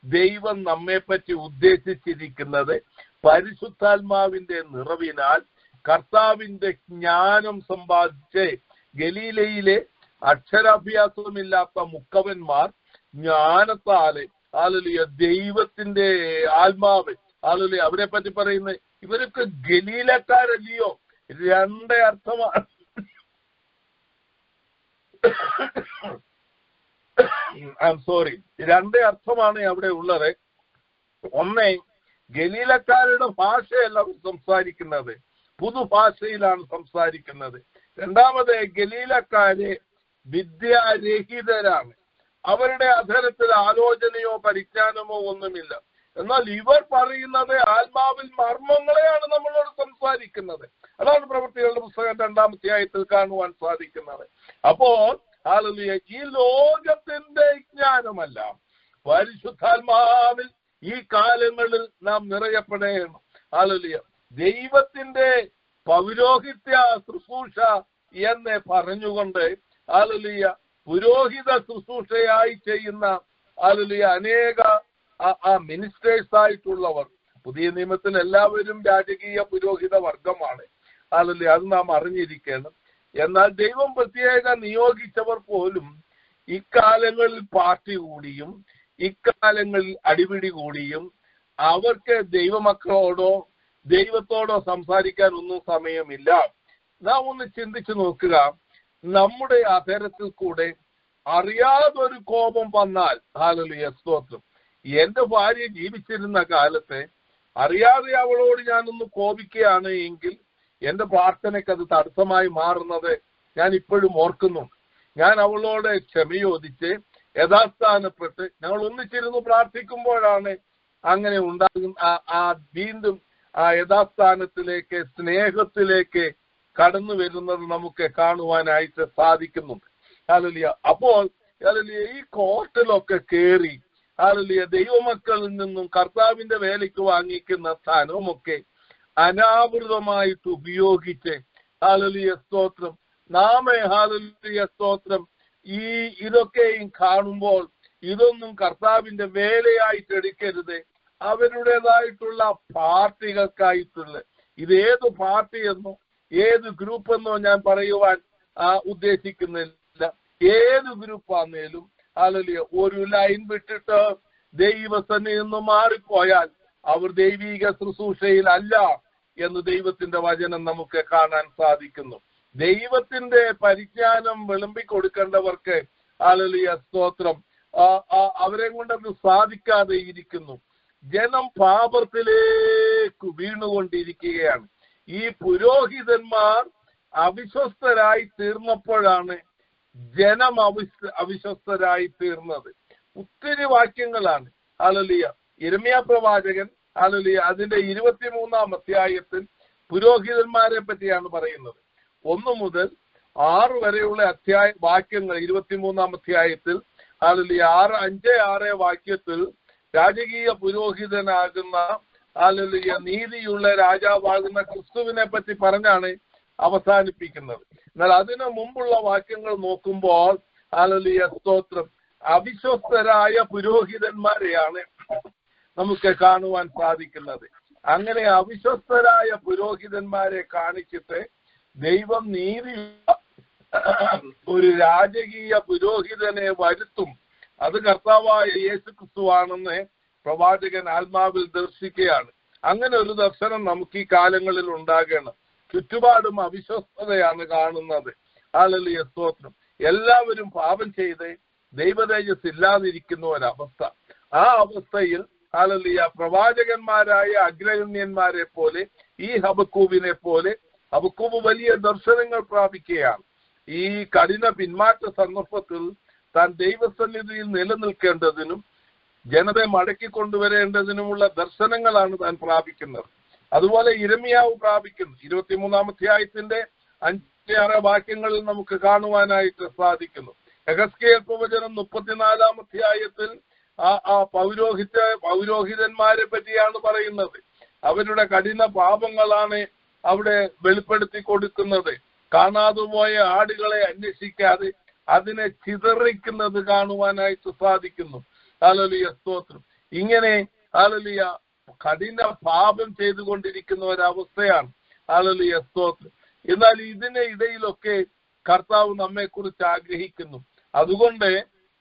Speaker 4: ദൈവം നമ്മെപ്പറ്റി ഉദ്ദേശിച്ചിരിക്കുന്നത് പരിശുദ്ധാത്മാവിന്റെ നിറവിനാൽ കർത്താവിന്റെ ജ്ഞാനം സമ്പാദിച്ച് ഗലീലയിലെ അക്ഷരാഭ്യാസമില്ലാത്ത മുക്കവന്മാർ ജ്ഞാനത്താല് ഹല്ലേലൂയ ദൈവത്തിന്റെ ആത്മാവ് ഹല്ലേലൂയ അവരെ പറ്റി പറയുന്നത് ഇവരൊക്കെ ഗലീലക്കാരല്ലയോ? രണ്ട് അർത്ഥമാണ്. രണ്ട് അർത്ഥമാണ് അവിടെ ഉള്ളത്. ഒന്ന്, ഗലീലക്കാരുടെ ഭാഷയല്ല സംസാരിക്കുന്നത്, പുതുഭാഷയിലാണ് സംസാരിക്കുന്നത്. രണ്ടാമത്, ഗലീലക്കാര് വിദ്യാരഹിതരാണ്. അവരുടെ അധരത്തിൽ ആലോചനയോ പരിജ്ഞാനമോ ഒന്നുമില്ല. എന്നാൽ ഇവർ പറയുന്നത് ആത്മാവിൽ മർമ്മങ്ങളെയാണ് നമ്മളോട് സംസാരിക്കുന്നത്. അതാണ് പ്രവൃത്തികളുടെ പുസ്തകം 2-ാം അധ്യായത്തിൽ കാണുവാൻ സാധിക്കുന്നത്. അപ്പോൾ ഹല്ലേലൂയ ഈ ലോകത്തിന്റെ ജ്ഞാനമല്ല, പരിശുദ്ധാത്മാവിൽ ഈ കാലങ്ങളിൽ നാം നിറയപ്പെടേണം. ഹല്ലേലൂയ ദൈവത്തിന്റെ പൗരോഹിത്യ ശുശ്രൂഷ എന്ന് പറഞ്ഞുകൊണ്ട് ഹല്ലേലൂയ പുരോഹിത ശുശ്രൂഷയായി ചെയ്യുന്ന ഹല്ലേലൂയ അനേക മിനിസ്റ്റേഴ്സ് ആയിട്ടുള്ളവർ പുതിയ നിയമത്തിൽ എല്ലാവരും രാജകീയ പുരോഹിത വർഗമാണ്. ഹല്ലേലൂയ അത് നാം അറിഞ്ഞിരിക്കണം. എന്നാൽ ദൈവം പ്രത്യേക നിയോഗിച്ചവർ പോലും ഇക്കാലങ്ങളിൽ പാർട്ടി കൂടിയും ഇക്കാലങ്ങളിൽ അടിപിടി കൂടിയും അവർക്ക് ദൈവമക്കളോടോ ദൈവത്തോടോ സംസാരിക്കാൻ ഒന്നും സമയമില്ല. നാം ഒന്ന് ചിന്തിച്ചു നോക്കുക. നമ്മുടെ അധരത്തിൽ കൂടെ അറിയാതൊരു കോപം വന്നാൽ, ഹല്ലേലൂയ സ്തോത്രം, എന്റെ ഭാര്യ ജീവിച്ചിരുന്ന കാലത്തെ അറിയാതെ അവളോട് ഞാനൊന്ന് കോപിക്കുകയാണ് എങ്കിൽ എന്റെ പ്രാർത്ഥനയ്ക്ക് അത് തടസ്സമായി മാറുന്നത് ഞാൻ ഇപ്പോഴും ഓർക്കുന്നുണ്ട്. ഞാൻ അവളോട് ക്ഷമയോദിച്ച് യഥാസ്ഥാനപ്പെട്ട് ഞങ്ങൾ ഒന്നിച്ചിരുന്ന് പ്രാർത്ഥിക്കുമ്പോഴാണ് അങ്ങനെ ഉണ്ടാകുന്ന വീണ്ടും ആ യഥാസ്ഥാനത്തിലേക്ക്, സ്നേഹത്തിലേക്ക് കടന്നു വരുന്നത് നമുക്ക് കാണുവാനായിട്ട് സാധിക്കുന്നുണ്ട്. ഹല്ലേലൂയ. അപ്പോൾ ഹല്ലേലൂയ ഈ കോർട്ടിലൊക്കെ കയറി ഹല്ലേലൂയ ദൈവമക്കളിൽ നിന്നും കർത്താവിന്റെ വേലയ്ക്ക് വാങ്ങിക്കുന്ന ധനമൊക്കെ അനാവൃതമായിട്ട് ഉപയോഗിച്ച് ഹല്ലേലൂയ സ്തോത്രം ഹല്ലേലൂയ സ്തോത്രം ഇതൊക്കെയും കാണുമ്പോൾ ഇതൊന്നും കർത്താവിന്റെ വേലയായിട്ട് എടുക്കരുത്. അവരുടേതായിട്ടുള്ള പാർട്ടികൾക്കായിട്ടുള്ള, ഇത് ഏത് പാർട്ടി എന്നോ ഏത് ഗ്രൂപ്പ് എന്നോ ഞാൻ പറയുവാൻ ഉദ്ദേശിക്കുന്നില്ല. ഏത് ഗ്രൂപ്പാന്നേലും ഹല്ലേലൂയ ഒരു ലൈൻ വിട്ടിട്ട് ദൈവസന്നിധിയിൽ നിന്ന് മാറിപ്പോയാൽ അവർ ദൈവിക ശുശ്രൂഷയിലല്ല എന്ന് ദൈവത്തിന്റെ വചനം നമുക്ക് കാണാൻ സാധിക്കുന്നു. ദൈവത്തിന്റെ പരിജ്ഞാനം വിളമ്പിക്കൊടുക്കേണ്ടവർക്ക് ഹല്ലേലൂയ സ്തോത്രം അവരെ കൊണ്ടത് സാധിക്കാതെ ഇരിക്കുന്നു. ജനം പാപത്തിലേക്ക് വീണുകൊണ്ടിരിക്കുകയാണ്. ഈ പുരോഹിതന്മാർ അവിശ്വസ്തരായി തീർന്നപ്പോഴാണ് ജനം അവിശ്വസ്തരായി തീർന്നത്. ഒത്തിരി വാക്യങ്ങളാണ് ഹല്ലേലൂയ. യിരെമ്യാ പ്രവാചകൻ ഹല്ലേലൂയ അതിന്റെ 23-ാം അധ്യായത്തിൽ പുരോഹിതന്മാരെ പറ്റിയാണ് പറയുന്നത്. 1 മുതൽ 6 വരെയുള്ള വാക്യങ്ങൾ 23-ാം അധ്യായത്തിൽ ഹല്ലേലൂയ 5-6 വാക്യത്തിൽ രാജകീയ പുരോഹിതനാകുന്ന ഹല്ലേലൂയ നീതിയുള്ള രാജാവാകുന്ന ക്രിസ്തുവിനെ പറ്റി പറഞ്ഞാണ് അവസാനിപ്പിക്കുന്നത്. എന്നാൽ അതിനു മുമ്പുള്ള വാക്യങ്ങൾ നോക്കുമ്പോൾ ഹല്ലേലൂയ സ്തോത്രം അവിശ്വസ്തരായ പുരോഹിതന്മാരെയാണ് നമുക്ക് കാണുവാൻ സാധിക്കുന്നത്. അങ്ങനെ അവിശ്വസ്തരായ പുരോഹിതന്മാരെ കാണിച്ചിട്ട് ദൈവം നീതിയുള്ള ഒരു രാജകീയ പുരോഹിതനെ വരുത്തും. അത് കർത്താവായ യേശു ക്രിസ്തുവാണെന്ന് പ്രവാചകൻ ആത്മാവിൽ ദർശിക്കുകയാണ്. അങ്ങനെ ഒരു ദർശനം നമുക്ക് ഈ കാലങ്ങളിൽ ഉണ്ടാകണം. ചുറ്റുപാടും അവിശ്വസ്തതയാണ് കാണുന്നത്. ഹല്ലേലൂയ സ്തോത്രം. എല്ലാവരും പാപം ചെയ്ത് ദൈവതേജസ് ഇല്ലാതിരിക്കുന്ന ഒരവസ്ഥ. ആ അവസ്ഥയിൽ ഹല്ലേലൂയ പ്രവാചകന്മാരായ അഗ്രഗണ്യന്മാരെ പോലെ ഈ ഹബക്കൂബിനെ പോലെ ഹബക്കൂബ് വലിയ ദർശനങ്ങൾ പ്രാപിക്കുകയാണ്. ഈ കഠിന പിന്മാറ്റ സന്ദർഭത്തിൽ താൻ ദൈവസന്നിധിയിൽ നിലനിൽക്കേണ്ടതിനും ജനതയെ മടക്കി കൊണ്ടുവരേണ്ടതിനുമുള്ള ദർശനങ്ങളാണ് താൻ പ്രാപിക്കുന്നത്. അതുപോലെ യിരെമ്യാവ് പ്രാപിക്കുന്നു. 23-ാം അധ്യായത്തിന്റെ 5-6 വാക്യങ്ങളിൽ നമുക്ക് കാണുവാനായിട്ട് സാധിക്കുന്നു. യെഹെസ്കേൽ പ്രവചനം 34-ാം അധ്യായത്തിൽ പൗരോഹിതന്മാരെ പറ്റിയാണ് പറയുന്നത്. അവരുടെ കഠിന പാപങ്ങളാണ് അവിടെ വെളിപ്പെടുത്തി കൊടുക്കുന്നത്. കാണാതെ പോയ ആടുകളെ അന്വേഷിക്കാതെ അതിനെ ചിതറിക്കുന്നത് കാണുവാനായിട്ട് സാധിക്കുന്നു. ഹല്ലേലൂയ സ്തോത്രം. ഇങ്ങനെ ഹല്ലേലൂയ കഠിന പാപം ചെയ്തുകൊണ്ടിരിക്കുന്ന ഒരവസ്ഥയാണ്. ഹല്ലേലൂയ സ്തോത്രം. എന്നാൽ ഇതിന് ഇടയിലൊക്കെ കർത്താവ് നമ്മെ കുറിച്ച് ആഗ്രഹിക്കുന്നു. അതുകൊണ്ട്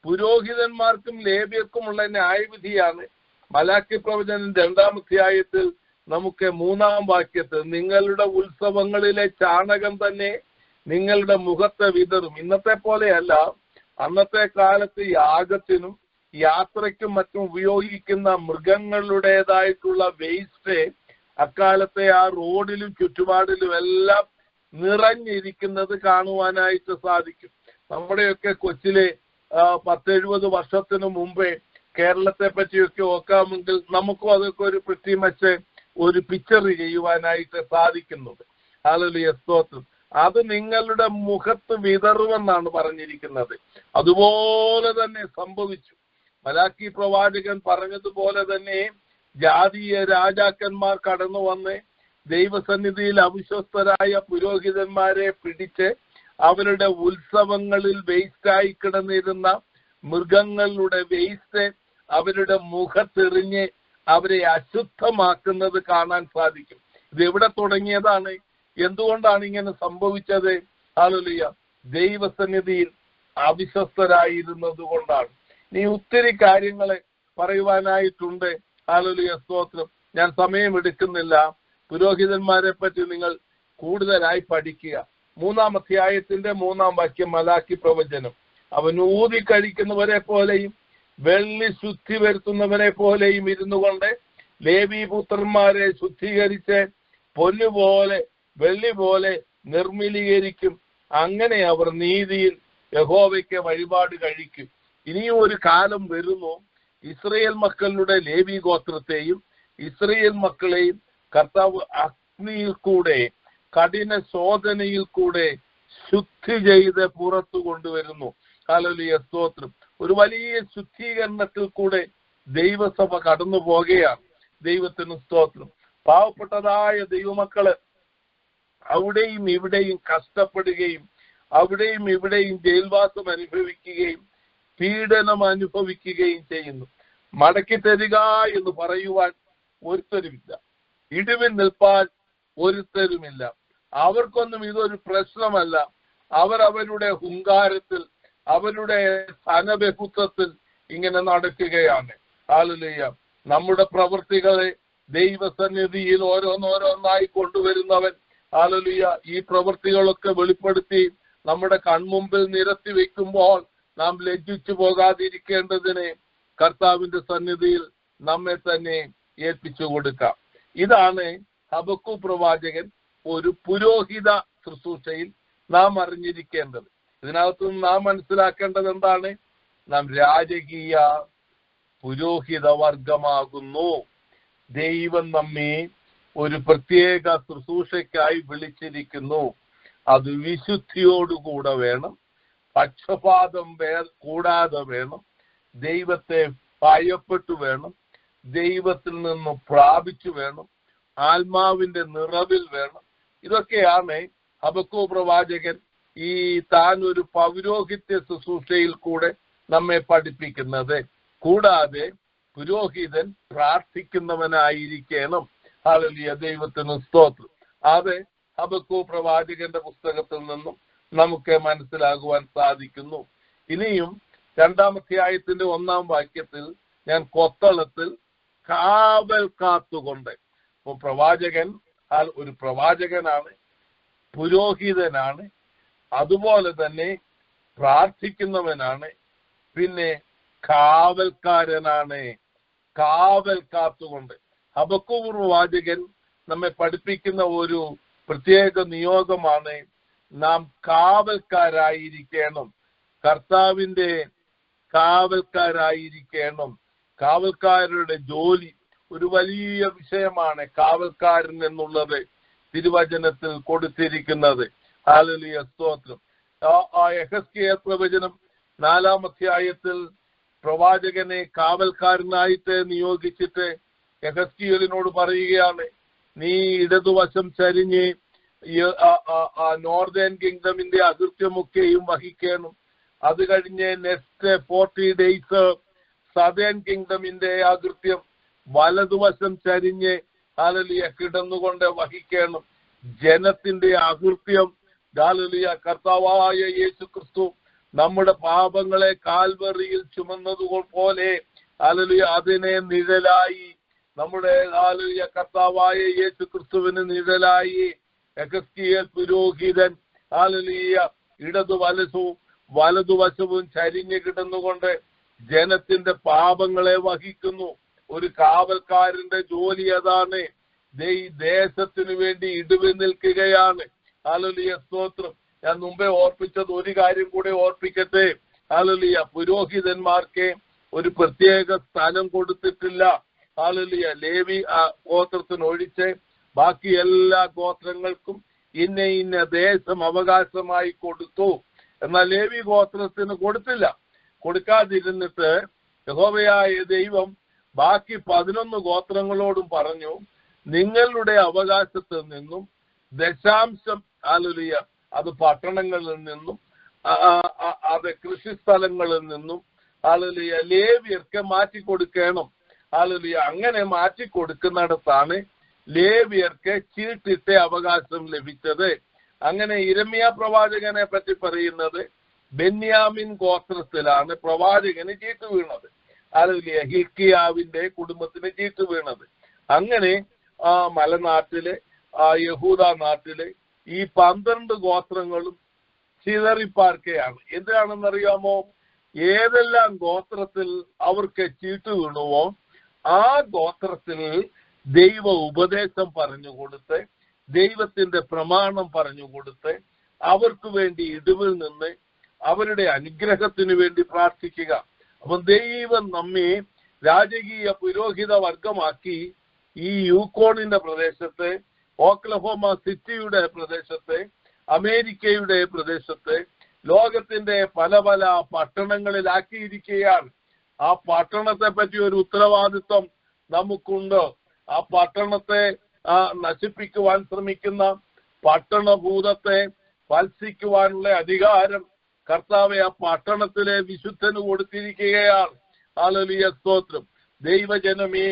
Speaker 4: പുരോഹിതന്മാർക്കും ലേവ്യർക്കുമുള്ള ന്യായവിധിയാണ് മലാക്കി പ്രവചനം 2-ാം അധ്യായത്തിൽ നമുക്ക് 3-ാം വാക്യത്തിൽ നിങ്ങളുടെ ഉത്സവങ്ങളിലെ ചാണകം തന്നെ നിങ്ങളുടെ മുഖത്തെ വിതറും. ഇന്നത്തെ പോലെയല്ല. അന്നത്തെ കാലത്ത് യാഗത്തിനും യാത്രയ്ക്കും മറ്റും ഉപയോഗിക്കുന്ന മൃഗങ്ങളുടേതായിട്ടുള്ള വേസ്റ്റ് അക്കാലത്തെ ആ റോഡിലും ചുറ്റുപാടിലും എല്ലാം നിറഞ്ഞിരിക്കുന്നത് കാണുവാനായിട്ട് സാധിക്കും. നമ്മുടെയൊക്കെ കൊച്ചിലെ 10-70 വർഷത്തിന് മുമ്പേ കേരളത്തെ പറ്റിയൊക്കെ ഓർക്കാമെങ്കിൽ നമുക്കും അതൊക്കെ ഒരു പ്രത്യേകിച്ച് ഒരു പിക്ചർ ചെയ്യുവാനായിട്ട് സാധിക്കുന്നുണ്ട്. ഹല്ലേലൂയ സ്തോത്രം. അത് നിങ്ങളുടെ മുഖത്ത് വിതറുമെന്നാണ് പറഞ്ഞിരിക്കുന്നത്. അതുപോലെ തന്നെ സംഭവിച്ചു. മലാക്കി പ്രവാചകൻ പറഞ്ഞതുപോലെ തന്നെ ജാതീയ രാജാക്കന്മാർ കടന്നു വന്ന് ദൈവസന്നിധിയിൽ അവിശ്വസ്തരായ പുരോഹിതന്മാരെ പിടിച്ച് അവരുടെ ഉത്സവങ്ങളിൽ വേസ്റ്റായി കിടന്നിരുന്ന മൃഗങ്ങളുടെ വേസ്റ്റ് അവരുടെ മുഖത്തെറിഞ്ഞ് അവരെ അശുദ്ധമാക്കുന്നത് കാണാൻ സാധിക്കും. ഇത് എവിടെ തുടങ്ങിയതാണ്? എന്തുകൊണ്ടാണ് ഇങ്ങനെ സംഭവിച്ചത്? ഹല്ലേലൂയ ദൈവസന്നിധിയിൽ അവിശ്വസ്തരായിരുന്നത് കൊണ്ടാണ്. നീ ഒത്തിരി കാര്യങ്ങളെ പറയുവാനായിട്ടുണ്ട്. ഹല്ലേലൂയ സ്തോത്രം. ഞാൻ സമയമെടുക്കുന്നില്ല. പുരോഹിതന്മാരെ പറ്റി നിങ്ങൾ കൂടുതലായി പഠിക്കുക. 3-ാം അധ്യായത്തിന്റെ 3-ാം വാക്യം മലാക്കി പ്രവചനം. അവൻ ഊതി കഴിക്കുന്നവരെ പോലെയും വെള്ളി ശുദ്ധി വരുത്തുന്നവരെ പോലെയും ഇരുന്നു കൊണ്ട് ലേവി പുത്രന്മാരെ ശുദ്ധീകരിച്ച് പൊന്നുപോലെ വെള്ളി പോലെ നിർമ്മലീകരിക്കും. അങ്ങനെ അവർ നീതിയിൽ യഹോവയ്ക്ക് വഴിപാട് കഴിക്കും. ഇനിയും ഒരു കാലം വരുന്നു, ഇസ്രയേൽ മക്കളുടെ ലേവി ഗോത്രത്തെയും ഇസ്രയേൽ മക്കളെയും കർത്താവ് അഗ്നിയിൽ കൂടെ കഠിന ശോധനയിൽ കൂടെ ശുദ്ധി ചെയ്ത് പുറത്തു കൊണ്ടുവരുന്നു. ഹല്ലേലൂയ, സ്തോത്രം. ഒരു വലിയ ശുദ്ധീകരണത്തിൽ കൂടെ ദൈവസഭ കടന്നു പോകുകയാണ്. ദൈവത്തിന് സ്തോത്രം. പാവപ്പെട്ടതായ ദൈവമക്കള് അവിടെയും ഇവിടെയും കഷ്ടപ്പെടുകയും അവിടെയും ഇവിടെയും ജയിൽവാസം അനുഭവിക്കുകയും പീഡനം അനുഭവിക്കുകയും ചെയ്യുന്നു. മടക്കി തരിക എന്ന് പറയുവാൻ ഒരുത്തരുമില്ല, ഇടിവിൽ നിൽപ്പാൻ ഒരുത്തരുമില്ല. അവർക്കൊന്നും ഇതൊരു പ്രശ്നമല്ല. അവരവരുടെ ഹുങ്കാരത്തിൽ, അവരുടെ ധനബഹുത്വത്തിൽ ഇങ്ങനെ നടക്കുകയാണ്. ഹല്ലേലൂയ. നമ്മുടെ പ്രവൃത്തികളെ ദൈവസന്നിധിയിൽ ഓരോന്നോരോന്നായി കൊണ്ടുവരുന്നവൻ, ഹല്ലേലൂയ, ഈ പ്രവൃത്തികളൊക്കെ വെളിപ്പെടുത്തി നമ്മുടെ കൺമുമ്പിൽ നിരത്തി വെക്കുമ്പോൾ നാം ലജ്ജിച്ചു പോകാതിരിക്കേണ്ടതിന് കർത്താവിന്റെ സന്നിധിയിൽ നമ്മെ തന്നെ ഏൽപ്പിച്ചു കൊടുക്കാം. ഇതാണ് ഹബക്കൂക്ക് പ്രവാചകൻ ഒരു പുരോഹിത ശുശ്രൂഷയിൽ നാം അറിഞ്ഞിരിക്കേണ്ടത്. ഇതിനകത്തുനിന്ന് നാം മനസ്സിലാക്കേണ്ടത് എന്താണ്? നാം രാജകീയ പുരോഹിത വർഗമാകുന്നു. ദൈവം നമ്മെ ഒരു പ്രത്യേക ശുശ്രൂഷയ്ക്കായി വിളിച്ചിരിക്കുന്നു. അത് വിശുദ്ധിയോടുകൂടെ വേണം, പക്ഷപാതം കൂടാതെ വേണം, ദൈവത്തെ ഭയപ്പെട്ടു വേണം, ദൈവത്തിൽ നിന്ന് പ്രാപിച്ചു വേണം, ആത്മാവിന്റെ നിറവിൽ വേണം. ഇതൊക്കെയാണ് ഹബക്കൂക്ക് പ്രവാചകൻ ഈ താൻ ഒരു പൗരോഹിത്യ ശുശ്രൂഷയിൽ കൂടെ നമ്മെ പഠിപ്പിക്കുന്നത്. കൂടാതെ പുരോഹിതൻ പ്രാർത്ഥിക്കുന്നവനായിരിക്കണം. ഹല്ലേലൂയ, ദൈവത്തിന് സ്തോത്രം. അത് ഹബക്കൂക്ക് പ്രവാചകന്റെ പുസ്തകത്തിൽ നിന്നും നമുക്ക് മനസ്സിലാകുവാൻ സാധിക്കുന്നു. ഇനിയും 2-ാം അധ്യായത്തിന്റെ 1-ാം വാക്യത്തിൽ ഞാൻ കൊത്തളത്തിൽ കാവൽ കാത്തുകൊണ്ട്, അപ്പൊ പ്രവാചകൻ ഒരു പ്രവാചകനാണ്, പുരോഹിതനാണ്, അതുപോലെ തന്നെ പ്രാർത്ഥിക്കുന്നവനാണ്, പിന്നെ കാവൽക്കാരനാണ്. കാവൽ കാത്തുകൊണ്ട് ഹബക്കൂക്ക് പ്രവാചകൻ നമ്മെ പഠിപ്പിക്കുന്ന ഒരു പ്രത്യേക നിയോഗമാണ് നാം കാവൽക്കാരായിരിക്കണം, കർത്താവിന്റെ കാവൽക്കാരായിരിക്കണം. കാവൽക്കാരുടെ ജോലി ഒരു വലിയ വിഷയമാണ്. കാവൽക്കാരൻ എന്നുള്ളത് തിരുവചനത്തിൽ കൊടുത്തിരിക്കുന്നത്. ഹല്ലേലൂയ, സ്തോത്രം. യെഹെസ്കേൽ പ്രവചനം 4-ാം അധ്യായത്തിൽ പ്രവാചകനെ കാവൽക്കാരനായിട്ട് നിയോഗിച്ചിട്ട് യെഹെസ്കേലിനോട് പറയുകയാണ്, നീ ഇടതുവശം ചരിഞ്ഞ് നോർത്തേൺ കിങ്ഡമിന്റെ അകൃത്യമൊക്കെയും വഹിക്കണം. അത് കഴിഞ്ഞ് നെക്സ്റ്റ് 40 days സദേൺ കിങ്ഡമിന്റെ അകൃത്യം വലതുവശം ചരിഞ്ഞ് ഹല്ലേലൂയ കിടന്നുകൊണ്ട് വഹിക്കണം. ജനത്തിന്റെ അകൃത്യം, ഹല്ലേലൂയ, കർത്താവായ യേശു ക്രിസ്തു നമ്മുടെ പാപങ്ങളെ കാൽവറിയിൽ ചുമന്നതുപോലെ ഹല്ലേലൂയ അതിനെ നിഴലായി നമ്മുടെ ഹല്ലേലൂയ കർത്താവായ യേശു ക്രിസ്തുവിന് നിഴലായി യെഹെസ്കേൽ പുരോഹിതൻ ഹല്ലേലൂയ വലതുവശവും ചരിഞ്ഞു കിടന്നുകൊണ്ട് ജനത്തിന്റെ പാപങ്ങളെ വഹിക്കുന്നു. ഒരു കാവൽക്കാരന്റെ ജോലി അതാണ്. ദേശത്തിനു വേണ്ടി ഇടിവ് നിൽക്കുകയാണ്. ഹല്ലേലൂയ, സ്തോത്രം. ഞാൻ മുമ്പേ ഓർപ്പിച്ചത് ഒരു കാര്യം കൂടെ ഓർപ്പിക്കട്ടെ. ഹല്ലേലൂയ, പുരോഹിതന്മാർക്ക് ഒരു പ്രത്യേക സ്ഥാനം കൊടുത്തിട്ടില്ല. ഹല്ലേലൂയ, ലേവി ഗോത്രത്തിനൊഴിച്ച് ബാക്കി എല്ലാ ഗോത്രങ്ങൾക്കും ഇന്ന ദേശം അവകാശമായി കൊടുത്തു. എന്നാൽ ലേവി ഗോത്രത്തിന് കൊടുത്തില്ല. കൊടുക്കാതിരുന്നിട്ട് യഹോവയായ ദൈവം ബാക്കി 11 ഗോത്രങ്ങളോടും പറഞ്ഞു, നിങ്ങളുടെ അവകാശത്തിൽ നിന്നും ദശാംശം, ഹല്ലേലൂയ, അത് പട്ടണങ്ങളിൽ നിന്നും അത് കൃഷിസ്ഥലങ്ങളിൽ നിന്നും ഹല്ലേലൂയ ലേവ്യർക്ക് മാറ്റിക്കൊടുക്കണം. ഹല്ലേലൂയ, അങ്ങനെ മാറ്റിക്കൊടുക്കുന്നിടത്താണ് ലേവ്യർക്ക് ചീട്ടിട്ട് അവകാശം ലഭിച്ചത്. അങ്ങനെ യിരെമ്യാ പ്രവാചകനെ പറ്റി പറയുന്നത് ബെന്യാമിൻ ഗോത്രത്തിലാണ് പ്രവാചകന് ചീട്ട് വീണത്. ഹല്ലേലൂയ, ഹിൽക്കിയാവിന്റെ കുടുംബത്തിന് ചീട്ട് വീണത്. അങ്ങനെ മലനാട്ടിലെ യഹൂദ നാട്ടിലെ ഈ 12 ഗോത്രങ്ങളും ചിതറിപ്പാർക്കുകയാണ്. എന്തിനാണെന്നറിയാമോ? ഏതെല്ലാം ഗോത്രത്തിൽ അവർക്ക് ചീട്ട് വീണുവോ ആ ഗോത്രത്തിൽ ദൈവ ഉപദേശം പറഞ്ഞുകൊടുത്ത്, ദൈവത്തിന്റെ പ്രമാണം പറഞ്ഞുകൊടുത്ത്, അവർക്ക് വേണ്ടി ഇടിവിൽ നിന്ന് അവരുടെ അനുഗ്രഹത്തിന് വേണ്ടി പ്രാർത്ഥിക്കുക. അപ്പൊ ദൈവം നമ്മെ രാജകീയ പുരോഹിത വർഗമാക്കി ഈ യൂക്കോണിന്റെ പ്രദേശത്ത്, ഓക്ലഹോമ സിറ്റിയുടെ പ്രദേശത്ത്, അമേരിക്കയുടെ പ്രദേശത്ത്, ലോകത്തിന്റെ പല പല പട്ടണങ്ങളിലാക്കിയിരിക്കുകയാണ്. ആ പട്ടണത്തെ പറ്റി ഒരു ഉത്തരവാദിത്വം നമുക്കുണ്ട്. ആ പട്ടണത്തെ നശിപ്പിക്കുവാൻ ശ്രമിക്കുന്ന പട്ടണഭൂതത്തെ വത്സിക്കുവാനുള്ള അധികാരം കർത്താവെ ആ പട്ടണത്തിലെ വിശുദ്ധന് കൊടുത്തിരിക്കുകയാണ്. ഹല്ലേലൂയ, സ്തോത്രം. ദൈവജനമേ,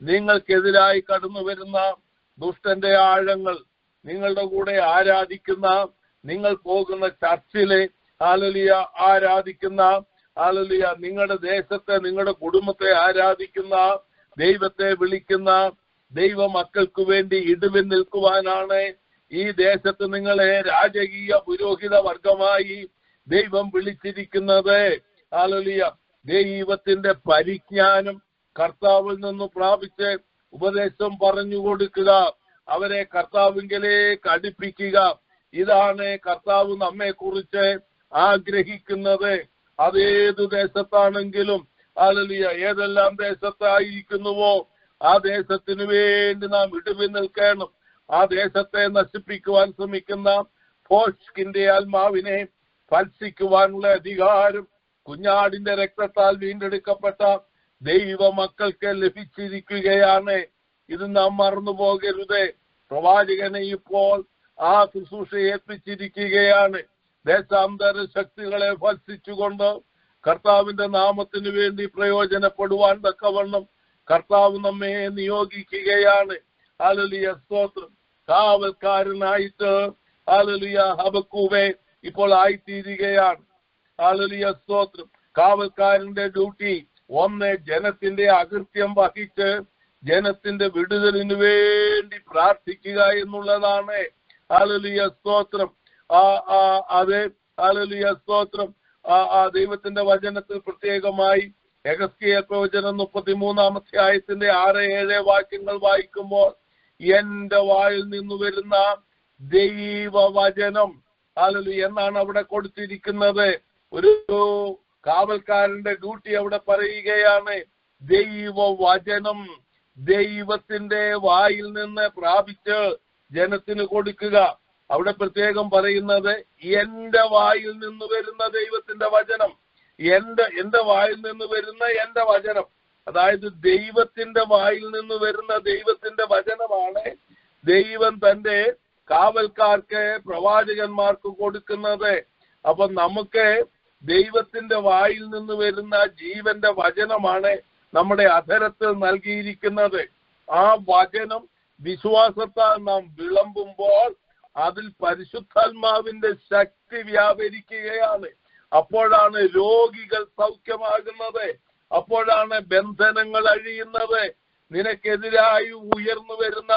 Speaker 4: നിങ്ങൾക്കെതിരായി കടന്നു വരുന്ന ദുഷ്ടന്റെ ആഴങ്ങൾ, നിങ്ങളുടെ കൂടെ ആരാധിക്കുന്ന, നിങ്ങൾ പോകുന്ന ചർച്ചിലെ ഹല്ലേലൂയ ആരാധിക്കുന്ന, ഹല്ലേലൂയ നിങ്ങളുടെ ദേശത്തെ, നിങ്ങളുടെ കുടുംബത്തെ ആരാധിക്കുന്ന, ദൈവത്തെ വിളിക്കുന്ന ദൈവ മക്കൾക്ക് വേണ്ടി ഇടിവിൽ നിൽക്കുവാനാണ് ഈ ദേശത്ത് നിങ്ങളെ രാജകീയ പുരോഹിത വർഗമായി ദൈവം വിളിച്ചിരിക്കുന്നത്. ഹല്ലേലൂയ. ദൈവത്തിന്റെ പരിജ്ഞാനം കർത്താവിൽ നിന്ന് പ്രാപിച്ച് ഉപദേശം പറഞ്ഞു കൊടുക്കുക, അവരെ കർത്താവിങ്കലേക്ക് അടുപ്പിക്കുക. ഇതാണ് കർത്താവ് നമ്മെ കുറിച്ച് ആഗ്രഹിക്കുന്നത്. അതേത് ദേശത്താണെങ്കിലും, ഹല്ലേലൂയ, ഏതെല്ലാം ദേശത്തായിരിക്കുന്നുവോ ആ ദേശത്തിന് വേണ്ടി നാം ഇടിവിൽ നിൽക്കണം. ആ ദേശത്തെ നശിപ്പിക്കുവാൻ ശ്രമിക്കുന്ന ഫോഷ്കിന്റെ ആത്മാവിനെ ഭത്സിക്കുവാനുള്ള അധികാരം കുഞ്ഞാടിന്റെ രക്തത്താൽ വീണ്ടെടുക്കപ്പെട്ട ദൈവ മക്കൾക്ക് ലഭിച്ചിരിക്കുകയാണ്. ഇത് നാം മറന്നു പോകരുത്. പ്രവാചകനെ ഇപ്പോൾ ആ ശുശ്രൂഷ ഏൽപ്പിച്ചിരിക്കുകയാണ്. ദേശാന്തര ശക്തികളെ ഭത്സിച്ചുകൊണ്ട് കർത്താവിന്റെ നാമത്തിന് വേണ്ടി പ്രയോജനപ്പെടുവാൻ തക്കവണ്ണം കർത്താവ് നമ്മെ നിയോഗിക്കുകയാണ്. ഹല്ലേലൂയ, സ്തോത്രം. കാവൽക്കാരനായിട്ട് ഹല്ലേലൂയ ഹബക്കൂവെ ഇപ്പോൾ ആയിത്തീരുകയാണ്. ഹല്ലേലൂയ, സ്തോത്രം. കാവൽക്കാരന്റെ ഡ്യൂട്ടി ഒന്ന്, ജനത്തിന്റെ അകൃത്യം വഹിച്ച് ജനത്തിന്റെ വിടുതലിന് വേണ്ടി പ്രാർത്ഥിക്കുക എന്നുള്ളതാണ്. ഹല്ലേലൂയ, സ്തോത്രം. അതെ, ഹല്ലേലൂയ, സ്തോത്രം. ദൈവത്തിന്റെ വചനത്തിൽ പ്രത്യേകമായി യെഹെസ്കേൽ പ്രവചനം 33-ാം അധ്യായത്തിന്റെ 6-7 വാക്യങ്ങൾ വായിക്കുമ്പോൾ, എന്റെ വായിൽ നിന്ന് വരുന്ന ദൈവവചനം, ഹല്ലേലൂയ, എന്നാണ് അവിടെ കൊടുത്തിരിക്കുന്നത്. ഒരു കാവൽക്കാരന്റെ ഡ്യൂട്ടി അവിടെ പറയുകയാണ്. ദൈവവചനം ദൈവത്തിന്റെ വായിൽ നിന്ന് പ്രാപിച്ച് ജനത്തിന് കൊടുക്കുക. അവിടെ പ്രത്യേകം പറയുന്നത് എന്റെ വായിൽ നിന്ന് വരുന്ന ദൈവത്തിന്റെ വചനം, എന്റെ വായിൽ നിന്ന് വരുന്ന എന്റെ വചനം, അതായത് ദൈവത്തിന്റെ വായിൽ നിന്ന് വരുന്ന ദൈവത്തിന്റെ വചനമാണ് ദൈവം തന്റെ കാവൽക്കാർക്ക്, പ്രവാചകന്മാർക്ക് കൊടുക്കുന്നത്. അപ്പൊ നമുക്ക് ദൈവത്തിന്റെ വായിൽ നിന്ന് വരുന്ന ജീവന്റെ വചനമാണ് നമ്മുടെ അധരത്തിൽ നൽകിയിരിക്കുന്നത്. ആ വചനം വിശ്വാസത്താൽ നാം വിളമ്പുമ്പോൾ അതിൽ പരിശുദ്ധാത്മാവിന്റെ ശക്തി വ്യാപരിക്കുകയാണ്. അപ്പോഴാണ് രോഗികൾ സൗഖ്യമാകുന്നത്, അപ്പോഴാണ് ബന്ധനങ്ങൾ അഴിയുന്നത്. നിനക്കെതിരായി ഉയർന്നു വരുന്ന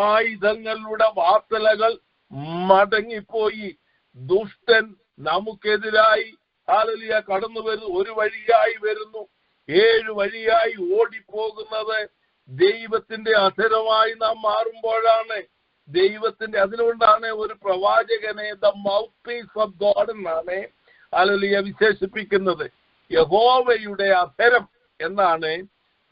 Speaker 4: ആയുധങ്ങളുടെ വാർത്തലകൾ മടങ്ങിപ്പോയി. ദുഷ്ടൻ നമുക്കെതിരായി ഹല്ലേലൂയ കടന്നു വരുന്നു, ഒരു വഴിയായി വരുന്നു, 7 വഴിയായി ഓടിപ്പോകുന്നത് ദൈവത്തിന്റെ അധരമായി നാം മാറുമ്പോഴാണ്. ദൈവത്തിന്റെ, അതുകൊണ്ടാണ് ഒരു പ്രവാചകനെ the mouth piece of God എന്നാണ് ഹല്ലേലൂയ വിശേഷിപ്പിക്കുന്നത്. യഹോവയുടെ അധരം എന്നാണ്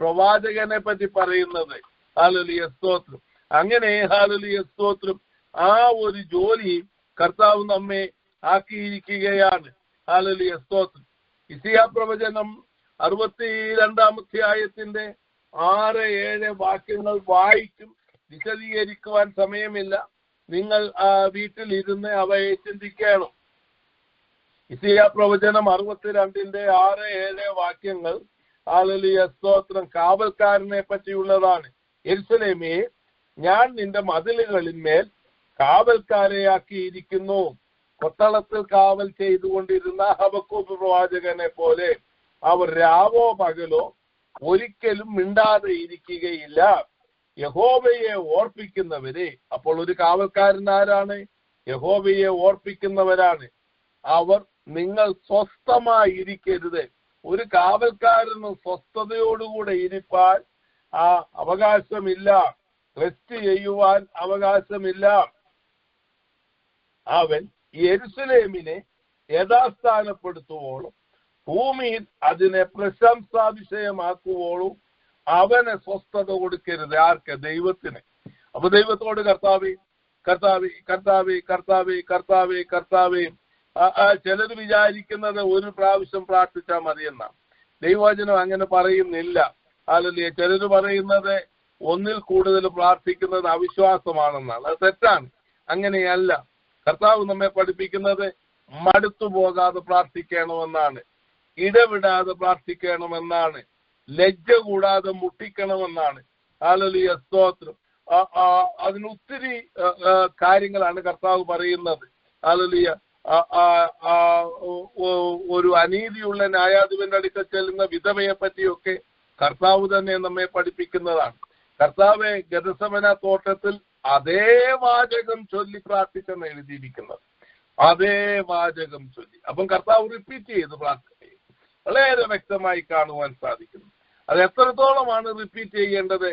Speaker 4: പ്രവാചകനെ പറ്റി പറയുന്നത്. ഹല്ലേലൂയ, സ്തോത്രം. അങ്ങനെ ഹല്ലേലൂയ, സ്തോത്രം, ആ ഒരു ജോലി കർത്താവ് നമ്മെ ആക്കിയിരിക്കുകയാണ്. ഹല്ലേലൂയ, സ്തോത്രം. യിശയ്യാ പ്രവചനം 62-ാം അധ്യായത്തിന്റെ 6-7 വാക്യങ്ങൾ വായിക്കും. വിശദീകരിക്കുവാൻ സമയമില്ല. നിങ്ങൾ വീട്ടിലിരുന്ന് അവയെ ചിന്തിക്കണം. യിശയ്യാ പ്രവചനം 62-ന്റെ 6-7 വാക്യങ്ങൾ ഹല്ലേലൂയ, സ്തോത്രം, കാവൽക്കാരനെ പറ്റിയുള്ളതാണ്. യെരൂശലേമേ, ഞാൻ നിന്റെ മതിലുകളിന്മേൽ കാവൽക്കാരെയാക്കിയിരിക്കുന്നു. കൊത്തളത്തിൽ കാവൽ ചെയ്തുകൊണ്ടിരുന്ന ഹബക്കൂക്ക് പ്രവാചകനെ പോലെ അവർ രാവോ പകലോ ഒരിക്കലും മിണ്ടാതെ ഇരിക്കുകയില്ല. യഹോവയെ ഓർപ്പിക്കുന്നവരെ, അപ്പോൾ ഒരു കാവൽക്കാരൻ ആരാണ്? യഹോവയെ ഓർപ്പിക്കുന്നവരാണ്. അവർ നിങ്ങൾ സ്വസ്ഥമായിരിക്കരുത്. ഒരു കാവൽക്കാരന് സ്വസ്ഥതയോടുകൂടെ ഇരിപ്പാൻ അവകാശമില്ല, റെസ്റ്റ് ചെയ്യുവാൻ അവകാശമില്ല. അവൻ യെരുശലേമിനെ യഥാസ്ഥാനപ്പെടുത്തുവോളും ഭൂമിയിൽ അതിനെ പ്രശംസാ വിഷയമാക്കുവോളും അവനെ സ്വസ്ഥത കൊടുക്കരുത്. ആർക്ക്? ദൈവത്തിന്. അപ്പൊ ദൈവത്തോട് കർത്താവേ കർത്താവേ കർത്താവേ കർത്താവേ കർത്താവേ കർത്താവേ. ചിലർ വിചാരിക്കുന്നത് ഒരു പ്രാവശ്യം പ്രാർത്ഥിച്ചാൽ മതിയെന്നാണ്. ദൈവവചനം അങ്ങനെ പറയുന്നില്ല. ഹല്ലേലൂയ. ചിലർ പറയുന്നത് ഒന്നിൽ കൂടുതൽ പ്രാർത്ഥിക്കുന്നത് അവിശ്വാസമാണെന്നാണ്. അത് തെറ്റാണ്. അങ്ങനെയല്ല. കർത്താവ് നമ്മെ പഠിപ്പിക്കുന്നത് മടുത്തു പോകാതെ പ്രാർത്ഥിക്കണമെന്നാണ്, ഇടവിടാതെ പ്രാർത്ഥിക്കണമെന്നാണ്, ലജ്ജ കൂടാതെ മുട്ടിക്കണമെന്നാണ്. ഹല്ലേലൂയ, സ്തോത്രം. അതിനൊത്തിരി കാര്യങ്ങളാണ് കർത്താവ് പറയുന്നത്. ഹല്ലേലൂയ. ഒരു അനീതിയുള്ള ന്യായാധിപന്റെ അടുക്കൽ ചെല്ലുന്ന വിധവയെ പറ്റിയൊക്കെ കർത്താവ് തന്നെ നമ്മെ പഠിപ്പിക്കുന്നതാണ്. കർത്താവെ ഗെത്സമന തോട്ടത്തിൽ അതേ വാചകം ചൊല്ലി പ്രാർത്ഥിച്ചെന്ന് എഴുതിയിരിക്കുന്നത്. അതേ വാചകം ചൊല്ലി. അപ്പം കർത്താവ് റിപ്പീറ്റ് ചെയ്ത് പ്രാർത്ഥിക്കും. വളരെ വ്യക്തമായി കാണുവാൻ സാധിക്കുന്നു. അത് എത്രത്തോളമാണ് റിപ്പീറ്റ് ചെയ്യേണ്ടത്?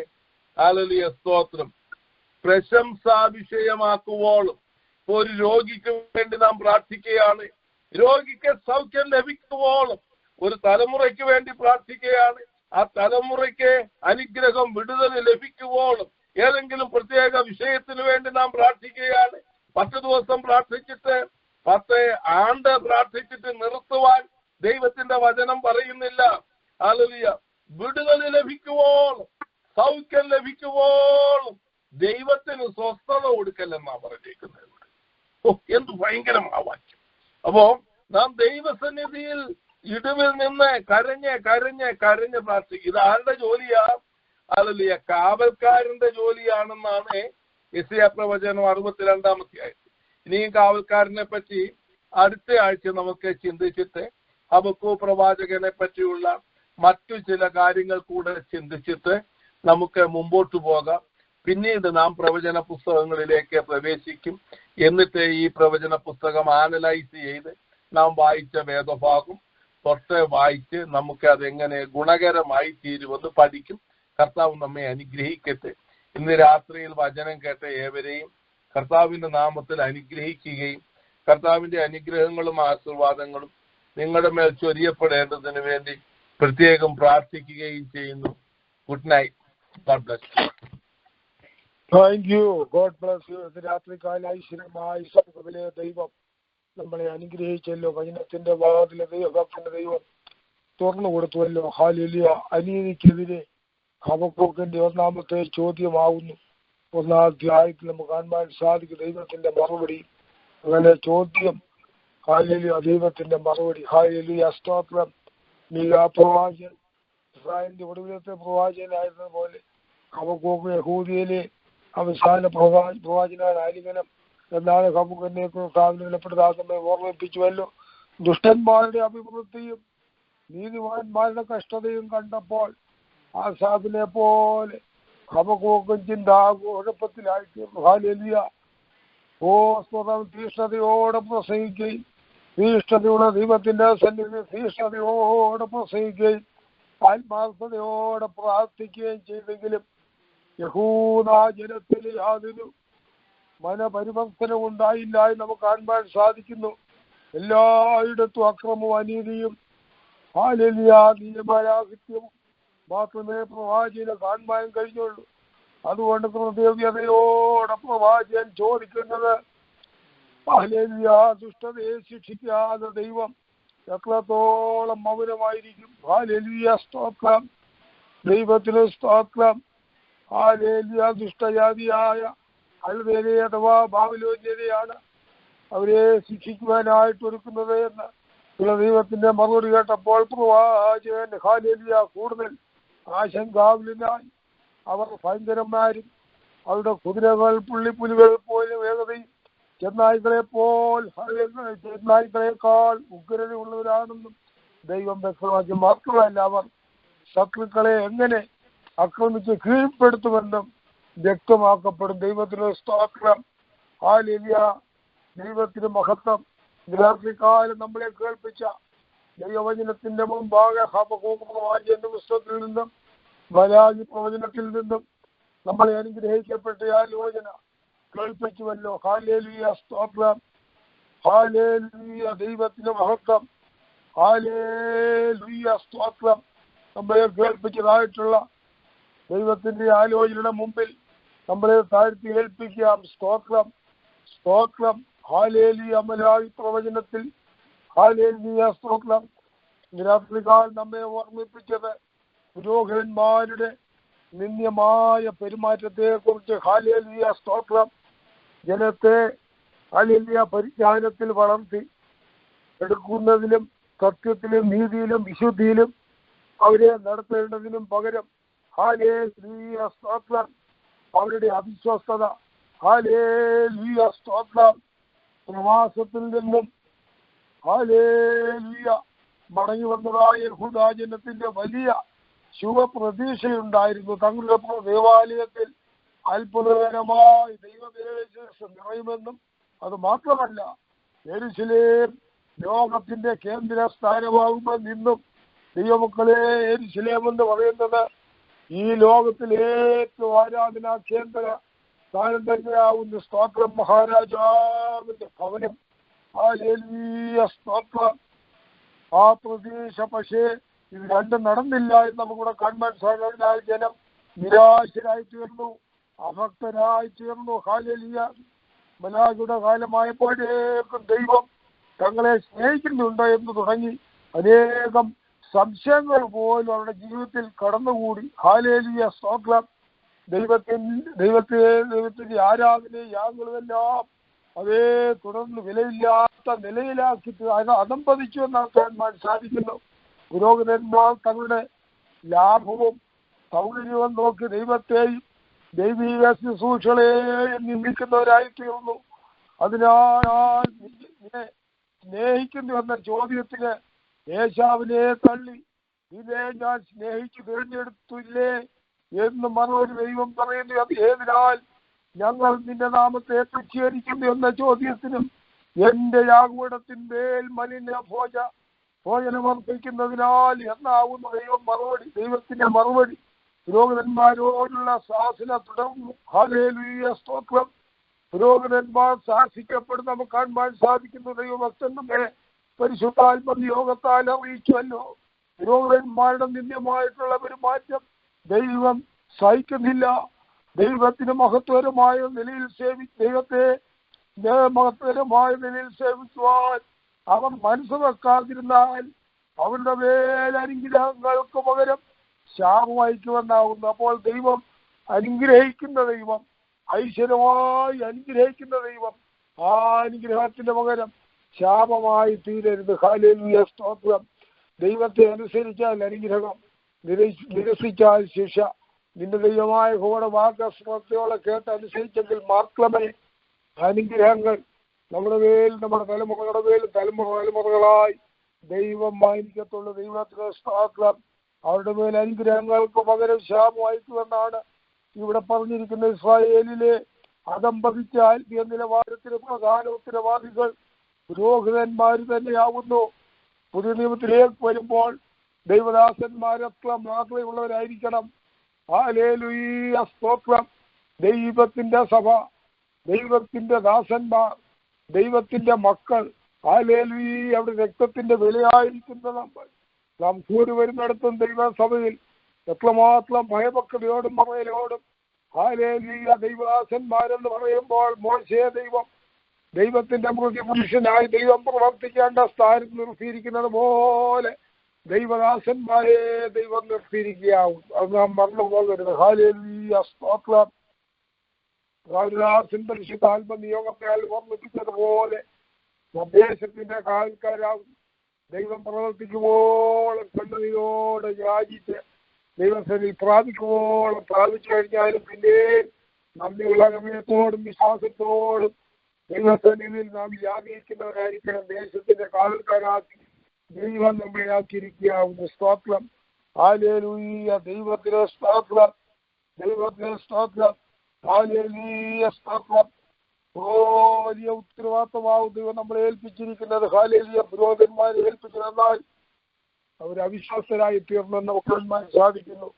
Speaker 4: ഹല്ലേലൂയ, സ്തോത്രം. പ്രശംസാ വിഷയമാക്കുവോളും. ഇപ്പൊ ഒരു രോഗിക്ക് വേണ്ടി നാം പ്രാർത്ഥിക്കുകയാണ്, രോഗിക്ക് സൗഖ്യം ലഭിക്കുവോളും. ഒരു തലമുറയ്ക്ക് വേണ്ടി പ്രാർത്ഥിക്കുകയാണ്, ആ തലമുറയ്ക്ക് അനുഗ്രഹം വിടുതൽ ലഭിക്കുവോളും. ഏതെങ്കിലും പ്രത്യേക വിഷയത്തിന് വേണ്ടി നാം പ്രാർത്ഥിക്കുകയാണ്. 10 ദിവസം പ്രാർത്ഥിച്ചിട്ട് 10 ആണ്ട് പ്രാർത്ഥിച്ചിട്ട് നിർത്തുവാൻ ദൈവത്തിന്റെ വചനം പറയുന്നില്ല. ഹല്ലേലൂയ. വിടുതൽ ലഭിക്കുവോളും സൗഖ്യം ലഭിക്കുവോളും ദൈവത്തിന് സ്വസ്ഥത കൊടുക്കല്ലെന്നാ പറഞ്ഞേക്കുന്നത്. എന്ത് ഭയങ്കരമാ വാക്യം. അപ്പോ നാം ദൈവസന്നിധിയിൽ ഇടിവിൽ നിന്ന് കരഞ്ഞ് കരഞ്ഞ് കരഞ്ഞ് പ്രാർത്ഥിക്കും. ഇത് ആരുടെ ജോലിയാ? ഹല്ലേലൂയ, കാവൽക്കാരന്റെ ജോലിയാണെന്നാണ് യെശയ്യാ പ്രവചനം 62 ഇനിയും കാവൽക്കാരനെ പറ്റി അടുത്ത ആഴ്ച നമുക്ക് ചിന്തിച്ചിട്ട് ഹബക്കൂക്ക് പ്രവാചകനെ പറ്റിയുള്ള മറ്റു ചില കാര്യങ്ങൾ കൂടെ ചിന്തിച്ചിട്ട് നമുക്ക് മുമ്പോട്ട് പോകാം. പിന്നീട് നാം പ്രവചന പുസ്തകങ്ങളിലേക്ക് പ്രവേശിക്കും. എന്നിട്ട് ഈ പ്രവചന പുസ്തകം ആനലൈസ് ചെയ്ത് നാം വായിച്ച വേദഭാഗം തൊട്ട് വായിച്ച് നമുക്ക് അതെങ്ങനെ ഗുണകരമായി തീരുമെന്ന് പഠിക്കും. കർത്താവ് നമ്മെ അനുഗ്രഹിക്കട്ടെ. ഇന്ന് രാത്രിയിൽ വചനം കേട്ട ഏവരെയും കർത്താവിന്റെ നാമത്തിൽ അനുഗ്രഹിക്കുകയും കർത്താവിന്റെ അനുഗ്രഹങ്ങളും ആശീർവാദങ്ങളും നിങ്ങളുടെ മേൽ ചൊരിയപ്പെടേണ്ടതിന് വേണ്ടി പ്രത്യേകം പ്രാർത്ഥിക്കുകയും ചെയ്യുന്നു. Good night. God bless you.
Speaker 1: Thank you. God bless you. രാത്രികാല ഐശ്വര്യമായി സർവ്വത്തിലെ ദൈവം നമ്മളെ അനുഗ്രഹിച്ചല്ലോ. വചനത്തിന്റെ വാതിലെ ദൈവഭക്തന്റെ ദൈവം തുറന്നു കൊടുത്തുവല്ലോ. ഹല്ലേലൂയ. അനീതിക്കെതിരെ ഹബക്കൂക്കിന്റെ 1-ാമത്തെ ചോദ്യമാവുന്നു. 1-ാം അധ്യായത്തിൽ നമുക്ക് കാണാൻ സാധിക്കും ദൈവത്തിന്റെ മറുപടി. അങ്ങനെ ചോദ്യം, ഹല്ലേലൂയ, ദൈവത്തിന്റെ മറുപടി. ഹല്ലേലൂയ, സ്തോത്രം. മീഖാ പ്രവാചകൻ ഇസ്രായേലിന്റെ ഒടുവിലത്തെ പ്രവാചകനായിരുന്നത് പോലെ ഹബക്കൂക്ക് യഹൂദിയയിലെ അവസാന പ്രവാചകനായിരിക്കണം എന്നാണ് ഹബക്കൂക്കിനെ കർത്താവിനെ വെളിപ്പെടുത്താതെ ഓർമ്മിപ്പിച്ചുവല്ലോ. ദുഷ്ടന്മാരുടെ അഭിവൃദ്ധിയും നീതിമാന്മാരുടെ കഷ്ടതയും കണ്ടപ്പോൾ ആസാഫിനെ പോലെ ഹബക്കൂക്കും ചിന്താകുഴപ്പത്തിലായിത്തീർന്നു. ഹല്ലേലൂയ. തീഷ്ണതയോടെ പ്രസംഗിക്കുകയും തീഷ്ണതയുള്ള ദൈവത്തിന്റെ സന്നിധി തീഷ്ണതയോടെ പ്രസംഗിക്കുകയും ആത്മാർത്ഥതയോടെ പ്രാർത്ഥിക്കുകയും ചെയ്തെങ്കിലും യഹൂദ ജനത്തിൽ യാതൊരു മനപരിവർത്തനം ഉണ്ടായില്ല എന്ന് നമുക്ക് കാണാൻ സാധിക്കുന്നു. എല്ലായിടത്തും അക്രമവും അനീതിയും ഹല്ലേലൂയ നിയമരാഹിത്യവും മാത്രമേ പ്രവാചകനെ കാണാൻ കഴിഞ്ഞുള്ളൂ. അതുകൊണ്ട് കൃതജ്ഞതയോടെ പ്രവാചകൻ ചോദിക്കുന്നത്, ഹല്ലേലൂയ, ദുഷ്ടതയെ ശിക്ഷിക്കാതെ ദൈവം എത്രത്തോളം മൗനമായിരിക്കും? ഹല്ലേലൂയ, സ്തോത്രം. ദൈവത്തിന് സ്തോത്രം. ഹല്ലേലൂയ. ദുഷ്ടജാതിയായ അൽവേലെ അഥവാ ബാബിലോന്യരെയാണ് അവരെ ശിക്ഷിക്കുവാനായിട്ട് ഒരുക്കുന്നത് എന്ന് ദൈവത്തിന്റെ മറുപടി കേട്ടപ്പോൾ പ്രവാചകൻ ഹല്ലേലൂയ കൂടുതൽ ആശങ്കാകുലനായി. അവർ ഭയങ്കരന്മാരും അവരുടെ കുതിരകൾ പുള്ളിപ്പുലികൾ പോലെ വേഗതയും ചെന്നായ്ക്കളെക്കാൾ ഉഗ്രതയുള്ളവരാണെന്നും ദൈവം വ്യക്തമാക്കി. മാത്രമല്ല, അവർ ശത്രുക്കളെ എങ്ങനെ ആക്രമിച്ച് കീഴ്പ്പെടുത്തുമെന്നും വ്യക്തമാക്കപ്പെടും. ദൈവത്തിന് സ്തോത്രം. ഹല്ലേലൂയ. ദൈവത്തിന് മഹത്വം. രാത്രികാലം നമ്മളെ കേൾപ്പിച്ച ദൈവവചനത്തിന്റെ മുമ്പാകെ ഹബക്കൂക്ക് പ്രവാചകന്റെ പുസ്തകത്തിൽ നിന്നും മലാഖി പ്രവചനത്തിൽ നിന്നും നമ്മളെ അനുഗ്രഹിക്കപ്പെട്ട ആലോചന കേൾപ്പിച്ചുവല്ലോ. ഹല്ലേലൂയ, സ്തോത്രം. ഹല്ലേലൂയ, ദൈവത്തിന്റെ മഹത്വം. ഹല്ലേലൂയ, സ്തോത്രം. നമ്മളെ കേൾപ്പിച്ചതായിട്ടുള്ള ദൈവത്തിന്റെ ആലോചനയുടെ മുമ്പിൽ നമ്മളെ താഴ്ത്തി ഏൽപ്പിക്കാം. സ്തോത്രം, സ്തോത്രം. ഹല്ലേലൂയ, മലാഖി പ്രവചനത്തിൽ ഹല്ലേലൂയ, സ്തോത്രം. രാത്രികാൽ നമ്മെ ഓർമ്മിപ്പിച്ചത് പുരോഹിതന്മാരുടെ നിന്ദ്യമായ പെരുമാറ്റത്തെ കുറിച്ച്. ഹല്ലേലൂയ, സ്തോത്രം. ജനത്തെ ഹല്ലേലൂയ പരിജ്ഞാനത്തിൽ വളർത്തി എടുക്കുന്നതിലും സത്യത്തിലും നീതിയിലും വിശുദ്ധിയിലും അവരെ നടത്തേണ്ടതിനും പകരം ഹല്ലേലൂയ, സ്തോത്രം, അവരുടെ അവിശ്വസ്തത, ഹല്ലേലൂയ, സ്തോത്രം, പ്രവാസത്തിൽ നിന്നും ഹല്ലേലൂയ മടങ്ങി വന്നതായ യഹൂദാജനത്തിന്റെ വലിയ ശുഭപ്രതീക്ഷയുണ്ടായിരുന്നു. തങ്ങളുടെ ദേവാലയത്തിൽ അത്ഭുതകരമായി ദൈവദേശം നിറയുമെന്നും അത് മാത്രമല്ല യെരൂശലേം ലോകത്തിന്റെ കേന്ദ്ര സ്ഥാനമാകുമ്പോൾ നിന്നും ദൈവമക്കളെ യെരൂശലേം എന്ന് പറയുന്നത് ഈ ലോകത്തിൽ ഏറ്റവും ആരാധനാ കേന്ദ്ര സ്ഥാനം തന്നെയാവുന്ന സ്തോത്രം മഹാരാജാവിന്റെ ഭവനം. ഹല്ലേലൂയ, സ്തോത്രം. ആ പ്രതീക്ഷ പക്ഷേ ഇത് രണ്ടും നടന്നില്ല എന്ന് നമുക്കിവിടെ കാണാൻ സാധിക്കുന്നതിനാൽ ജനം നിരാശരായി തീർന്നു, അഭക്തരായി തീർന്നു. ഹല്ലേലൂയ, മലാഖിയുടെ കാലമായപ്പോഴേക്കും ദൈവം തങ്ങളെ സ്നേഹിക്കുന്നുണ്ടോ എന്ന് തുടങ്ങി അനേകം സംശയങ്ങൾ പോലും അവരുടെ ജീവിതത്തിൽ കടന്നുകൂടി. ഹല്ലേലൂയ, സ്തോത്രം. ദൈവത്തിന്റെ ആരാധനയും യാഗങ്ങളുമെല്ലാം അതേ തുടർന്ന് വിലയില്ലാത്ത നിലയിലാക്കിയിട്ട് അധംപതിച്ചു എന്നാണ് കാണാൻ സാധിക്കുന്നു. പുരോഹിതന്മാർ തങ്ങളുടെ ലാഭവും സൗകര്യവും നോക്കി ദൈവത്തെയും ദൈവീക ശുശ്രൂഷകളെയും നിന്ദിക്കുന്നവരായി തീർന്നു. അതിനാൽ സ്നേഹിക്കുന്നു എന്ന ചോദ്യത്തിന് ഏശാവിനെ തള്ളി ഇതേ ഞാൻ സ്നേഹിച്ചു തിരഞ്ഞെടുത്തില്ലേ എന്ന് മറുപടി ദൈവം പറയുന്നു. അത് ഏതിനാൽ ഞങ്ങൾ നിന്റെ നാമത്തെ തുച്ഛീകരിക്കുന്നു എന്ന ചോദ്യത്തിനും എന്റെ യാഗപീഠത്തിന്മേൽ മലിന ഭോജനം അർപ്പിക്കുന്നതിനാൽ എന്നാവുന്ന ദൈവത്തിന്റെ മറുപടി പുരോഹിതന്മാരോടുള്ള ശാസന തുടർന്നു. ഹല്ലേലൂയ, സ്തോത്രം. പുരോഹിതന്മാർ ശാസിക്കപ്പെടുന്ന നമുക്ക് കാണാൻ സാധിക്കുന്നു. ദൈവഭക്തന്റെ പരിശുദ്ധാത്മ യോഗത്താൽ അറിയിച്ചുവല്ലോ. പുരോഹിതന്മാരുടെ നിന്ദ്യമായിട്ടുള്ള പെരുമാറ്റം ദൈവം സഹിക്കുന്നില്ല. ദൈവത്തിന് മഹത്വകരമായ നിലയിൽ ദൈവത്തെ മഹത്വകരമായ നിലയിൽ സേവിക്കുവാൻ അവർ മനസ്സ് വെക്കാതിരുന്നാൽ അവരുടെ മേലനുഗ്രഹങ്ങൾക്ക് പകരം ശാപം അയക്കുമെന്നാകുന്നു. അപ്പോൾ ദൈവം അനുഗ്രഹിക്കുന്ന ദൈവം, ഐശ്വര്യമായി അനുഗ്രഹിക്കുന്ന ദൈവം, ആ അനുഗ്രഹത്തിന്റെ പകരം ശാപമായി തീരരുത്. ഹല്ലേലൂയ, സ്തോത്രം. ദൈവത്തെ അനുസരിച്ചാൽ അനുഗ്രഹം, നിരസിച്ചാൽ ശിക്ഷ. നിന്റെ ദൈവമായ യഹോവയുടെ വാക്ക് ശ്രദ്ധയോടെ കേട്ട് അനുസരിച്ചെങ്കിൽ മാത്രമേ അനുഗ്രഹങ്ങൾ നമ്മുടെ മേൽ, നമ്മുടെ തലമുറകളുടെ മേൽ തലമുറകളായി ദൈവം മാനിക്കത്തുള്ളൂ. ദൈവത്തിന് സ്തോത്രം. അവരുടെ മേൽ അനുഗ്രഹങ്ങൾക്ക് പകരം ശാപം അയക്കുമെന്നാണ് ഇവിടെ പറഞ്ഞിരിക്കുന്ന. ഇസ്രായേലിലെ അധംപതിച്ച ആത്മീയ നിലവാരത്തിന് പ്രധാന ഉത്തരവാദികൾ പുരോഹിതന്മാർ തന്നെയാവുന്നു. പുതിയ നിയമത്തിലേക്ക് വരുമ്പോൾ ദൈവദാസന്മാരത്ര മാത്രമുള്ളവരായിരിക്കണം. ഹല്ലേലൂയ, സ്തോത്രം. ദൈവത്തിന്റെ സഭ, ദൈവത്തിന്റെ ദാസന്മാർ, ദൈവത്തിന്റെ മക്കൾ, ഹല്ലേലൂയ, അവിടെ രക്തത്തിന്റെ വിലയായിരിക്കുന്ന നാം കൂടി വരുന്നിടത്തും ദൈവസഭയിൽ എത്രമാത്രം ഭയഭക്തിയോടും മറയിലോടും ഹല്ലേലൂയ ദൈവദാസന്മാരെന്ന് പറയുമ്പോൾ മോശയെ ദൈവത്തിന്റെ പുരുഷനായി ദൈവം പ്രവർത്തിക്കേണ്ട സ്ഥാനത്ത് നിർത്തിയിരിക്കുന്നത് പോലെ ദൈവദാസന്മാരെ ദൈവം നിർത്തിയിരിക്കുകയാവും. അത് നാം മറന്നു പോകരുത്. ഹല്ലേലൂയ, സ്തോത്രം. പരിശുദ്ധാത്മ നിയോഗത്താൽ ഓർമ്മിപ്പിച്ചതുപോലെ ദേശത്തിന്റെ കാൽക്കാരാകും. ദൈവം പ്രവർത്തിക്കുമ്പോഴും കണ്ണുനീരോടെ യാചിച്ച് ദൈവസന്നിധിയിൽ പ്രാപിക്കുമ്പോഴും പ്രാപിച്ചു കഴിഞ്ഞാലും പിന്നെ നന്ദിയുള്ള ഹൃദയത്തോടും വിശ്വാസത്തോടും ദൈവസന്നിധിയിൽ നാം യാചിക്കുന്നവരായിരിക്കണം. ദേശത്തിന്റെ കാവൽക്കാരാക്കി ദൈവം നമ്മളെ ആക്കിയിരിക്കാവുന്ന. സ്തോത്രം. ഹല്ലേലൂയ, ദൈവത്തിന് സ്തോത്രം, ദൈവത്തിന് സ്തോത്രം. ഹല്ലേലൂയ, സ്തോത്രം. വലിയ ഉത്തരവാദിത്തമാവും ദൈവം നമ്മളെ ഏൽപ്പിച്ചിരിക്കുന്നത്. ഹാലേലിയ. പുരോഹിതന്മാരെ ഏൽപ്പിച്ചതെന്നാൽ അവർ അവിശ്വാസരായി തീർന്നെന്ന് നമുക്ക് സാധിക്കുന്നു.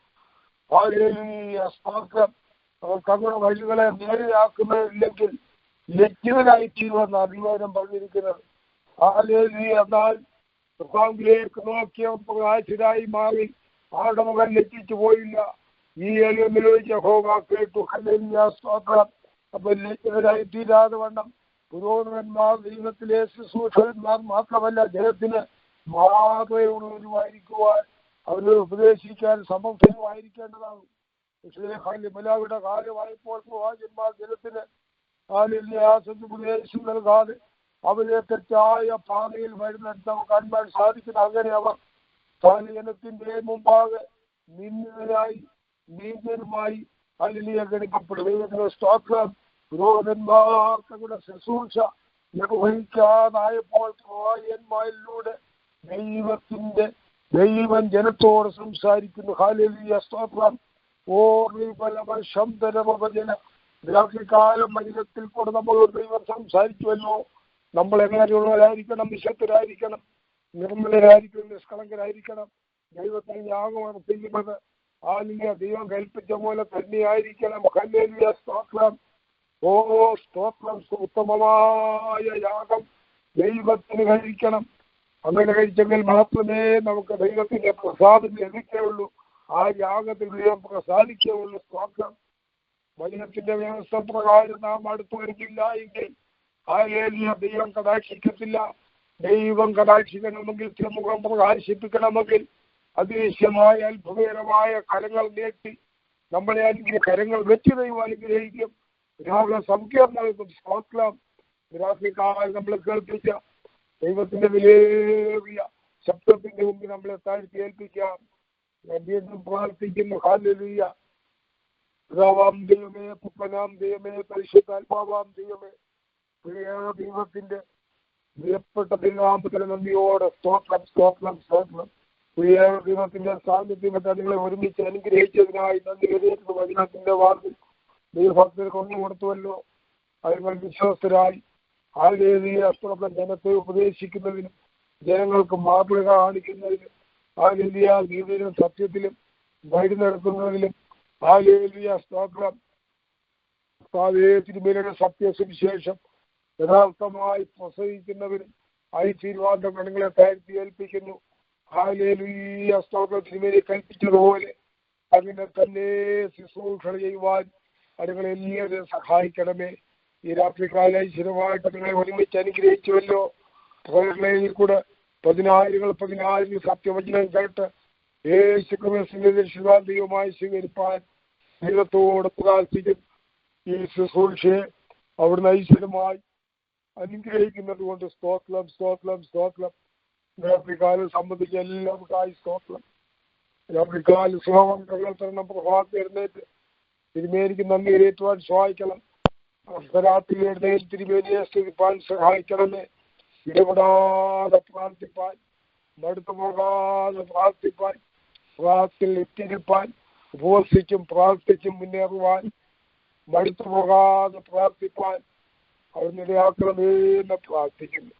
Speaker 1: ഹാലേലിയ. സ്തോത്രം. അവർക്ക് അങ്ങനെ വഴികളെ നേരെയാക്കുന്നില്ലെങ്കിൽ ലജ്ജിതരായി തീരുമെന്ന് അധികാരം പറഞ്ഞിരിക്കുന്നത്. ഹാലേലിയ. എന്നാൽ കർത്താവിലേക്ക് നോക്കിയ പ്രകാശരായി മാറി ആരുടെ മുഖം ലജ്ജിച്ചു പോയില്ല. ഈ എളിയ യഹോവ കേട്ടു. ഹല്ലേലൂയ. സ്തോത്രം. അപ്പൊ ലജ്ജിതരായി തീരാതെ വണ്ണം പുരോഹിതന്മാർ ദൈവത്തിലെ ശുശ്രൂഷകന്മാർ മാത്രമല്ല ജനത്തിന് മാതൃകയുള്ളവരുമായിരിക്കുവാൻ അവരെ ഉപദേശിക്കാൻ സമർത്ഥരുമായിരിക്കേണ്ടതാണ്. പക്ഷേ മലാവിടെ കാലമായപ്പോൾ പ്രവാചകന്മാർ ജനത്തിന് ഉപദേശം നൽകാതെ അവരെ തെറ്റായ പാതയിൽ വരുന്നിടത്ത് നമുക്ക് കാണാൻ സാധിക്കുന്നത്. അങ്ങനെ അവർ ജനത്തിന്റെ മുമ്പാകെ നിന്ദരായി നീന്തരുമായി ഹല്ലേലൂയ ഗണിക്കപ്പെടും. സ്തോത്രം. പുരോഹിതന്മാർ തങ്ങളുടെ ശുശ്രൂഷ നിർവഹിക്കാതായപ്പോൾ പ്രവാചകന്മാരിലൂടെ ദൈവം ജനത്തോട് സംസാരിക്കുന്നു. ഹല്ലേലൂയ. സ്തോത്രം. രാത്രികാലം മരിനത്തിൽ കൂടെ നമ്മളോട് ദൈവം സംസാരിച്ചുവല്ലോ. നമ്മൾ എങ്ങനെയുള്ളവരായിരിക്കണം? വിശുദ്ധരായിരിക്കണം, നിർമ്മലരായിരിക്കണം, നിഷ്കളങ്കരായിരിക്കണം. ദൈവത്തിന് യാഗമർപ്പിക്കുന്നത് ദൈവം കൽപ്പിച്ച പോലെ തന്നെയായിരിക്കണം. ഹല്ലേലൂയ. സ്തോത്രം. സ്തോത്രം. ഉത്തമമായ യാഗം ദൈവത്തിന് കഴിക്കണം. അങ്ങനെ കഴിച്ചെങ്കിൽ മാത്രമേ നമുക്ക് ദൈവത്തിന്റെ പ്രസാദം ലഭിക്കുകയുള്ളൂ. ആ യാഗത്തിൽ ദൈവം പ്രസാദിക്കുകയുള്ളൂ. സ്തോത്രം. വചനത്തിന്റെ വ്യവസ്ഥ പ്രകാരം നാം അടുത്തു വരുന്നില്ല എങ്കിൽ ഹല്ലേലൂയ ദൈവം കടാക്ഷിക്കത്തില്ല. ദൈവം കടാക്ഷിക്കണമെങ്കിൽ തിരുമുഖം പ്രകാശിപ്പിക്കണമെങ്കിൽ അദൃശ്യമായ അത്ഭുതകരമായ കരങ്ങൾ നീട്ടി നമ്മളെ കരങ്ങൾ വെച്ച് ദൈവം അനുഗ്രഹിക്കും. സംഖ്യ നൽകും. സ്തോത്രം. രാത്രികാലം നമ്മളെ കേൾപ്പിച്ച ദൈവത്തിന്റെ വിലയേറിയ ശബ്ദത്തിന്റെ മുമ്പിൽ നമ്മളെ താഴ്ത്തി ഏൽപ്പിക്കാം. വീണ്ടും പ്രാർത്ഥിക്കുന്നു. ഹല്ലേലൂയ. പിതാവാം ദൈവമേ, പുത്രനാം ദൈവമേ, പരിശുദ്ധാത്മാവാം ദൈവമേ, ദൈവത്തിന്റെ പ്രിയപ്പെട്ട തിരുനാമത്തിന് നന്ദിയോടെ സ്തോത്രം. സ്തോത്രം. സ്തോത്രം. ദൈവത്തിന്റെ സാന്നിധ്യത്തെ നിങ്ങളെ ഒരുമിച്ച് അനുഗ്രഹിച്ചതിനായി നന്ദി. വചനത്തിന്റെ വാർത്തയിൽ ദൈവഭക്തർ കൊണ്ടു കൊടുത്തുവല്ലോ. അതിങ്ങൾ വിശ്വസ്തരായി ഹല്ലേലൂയ സ്തോത്രം ജനത്തെ ഉപദേശിക്കുന്നതിനും ജനങ്ങൾക്ക് മാതൃക കാണിക്കുന്നതിനും ഹല്ലേലൂയ നീതിയിലും സത്യത്തിലും വഴി നടത്തുന്നതിലും ഹല്ലേലൂയ സ്തോത്രം തിരുമേനിയുടെ സത്യസുവിശേഷം യഥാർത്ഥമായി പ്രസംഗിക്കുന്നവരും ഐശ്വര്യവാദ ഗണങ്ങളെ താഴ്ത്തി ഏൽപ്പിക്കുന്നു. ഹല്ലേലൂയ സ്തോത്രം. തിരുമേനി കൽപ്പിച്ചതുപോലെ അങ്ങനെ തന്നെ ശുശ്രൂഷ ചെയ്യുവാൻ അതുങ്ങളെല്ലാവരും സഹായിക്കണമേ. ഈ രാത്രികാല ഐശ്വര്യമായിട്ട് നിങ്ങളെ ഒരുമിച്ച് അനുഗ്രഹിച്ചുവല്ലോ. പ്രകടനയിൽ കൂടെ പതിനായിരങ്ങൾ സത്യവചനം കേട്ട് യേശുക്രിസ്തുവിനെ ദൈവമായി സ്വീകരിപ്പാൻ ദൈവത്തോട് പ്രാർത്ഥിക്കും. ഈ ശുശ്രൂഷയെ അവിടുന്ന് ഐശ്വര്യമായി അനുഗ്രഹിക്കുന്നത് കൊണ്ട് സ്തോത്രം. സ്തോത്രം. സ്തോത്രം. രാത്രികാലം സംബന്ധിച്ച് എല്ലാവർക്കായി സ്തോത്രം. രാത്രികാല സുഖം തരണം. പ്രഭാതത്തിൽ എഴുന്നേറ്റ് തിരുമേനിക്ക് നന്ദി ഏറ്റുവാൻ സഹായിക്കണം. അർദ്ധരാത്രി എഴുന്നേറ്റ് തിരുമേനിയെ സ്തുതിപ്പാൻ സഹായിക്കണമേ. ഇടപെടാതെ പ്രാർത്ഥിപ്പാൻ, മടുത്തു പോകാതെ പ്രാർത്ഥിപ്പാൻ, പ്രാർത്ഥത്തിൽ എത്തിരിപ്പാൻ, ഉപവസിച്ചും പ്രാർത്ഥിച്ചും മുന്നേറുവാൻ, മടുത്തു പോകാതെ പ്രാർത്ഥിപ്പാൻ അവിടുന്ന് ഇടയാക്കണമെന്ന് പ്രാർത്ഥിക്കുന്നു.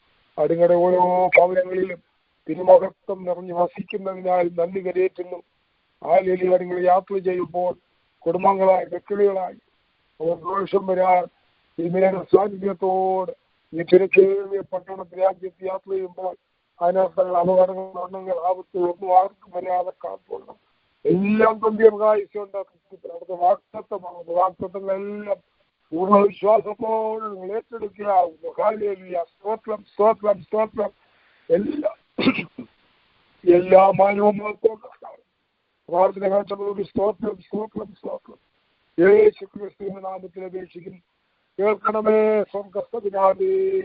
Speaker 1: അടുങ്ങടെ ഓരോ ഭവനങ്ങളിലും തിരുമഹത്വം നിറഞ്ഞു വസിക്കുന്നതിനാൽ നന്ദി കരയേറ്റുന്നു. ഹല്ലേലൂയ. നിങ്ങൾ യാത്ര ചെയ്യുമ്പോൾ കുടുംബങ്ങളായി വ്യക്തികളായി അവർ ദോഷം വരാൻ തിരുമേനിയുടെ സാന്നിധ്യത്തോട് ഈ തിരക്കേറിയ പട്ടണത്തിൽ രാജ്യത്ത് യാത്ര ചെയ്യുമ്പോൾ അതിനകത്തുള്ള അപകടങ്ങൾ, മരണങ്ങൾ, ആപത്തുകൾ ഒന്നും ആർക്കും വരാതെ കാത്തോളണം. എല്ലാം ഗംഭീരകാഴ്ചയുണ്ട്. അവിടുത്തെ വാക്തത്വങ്ങളെല്ലാം പൂർണ്ണ വിശ്വാസത്തോട് നിങ്ങൾ ഏറ്റെടുക്കുകയാവുന്നു. ഹല്ലേലൂയ. സ്തോത്രം. സ്തോത്രം. സ്തോത്രം. എല്ലാ മാനവും പ്രാർത്ഥന കേട്ടതോട് സ്തോത്രം. സ്തോത്രം. സ്തോത്രം. യേശുക്രിസ്തുവിന്റെ നാമത്തിൽ അപേക്ഷിക്കുന്നു. കേൾക്കണമേ സ്വർഗ്ഗസ്ഥപിതാവേ.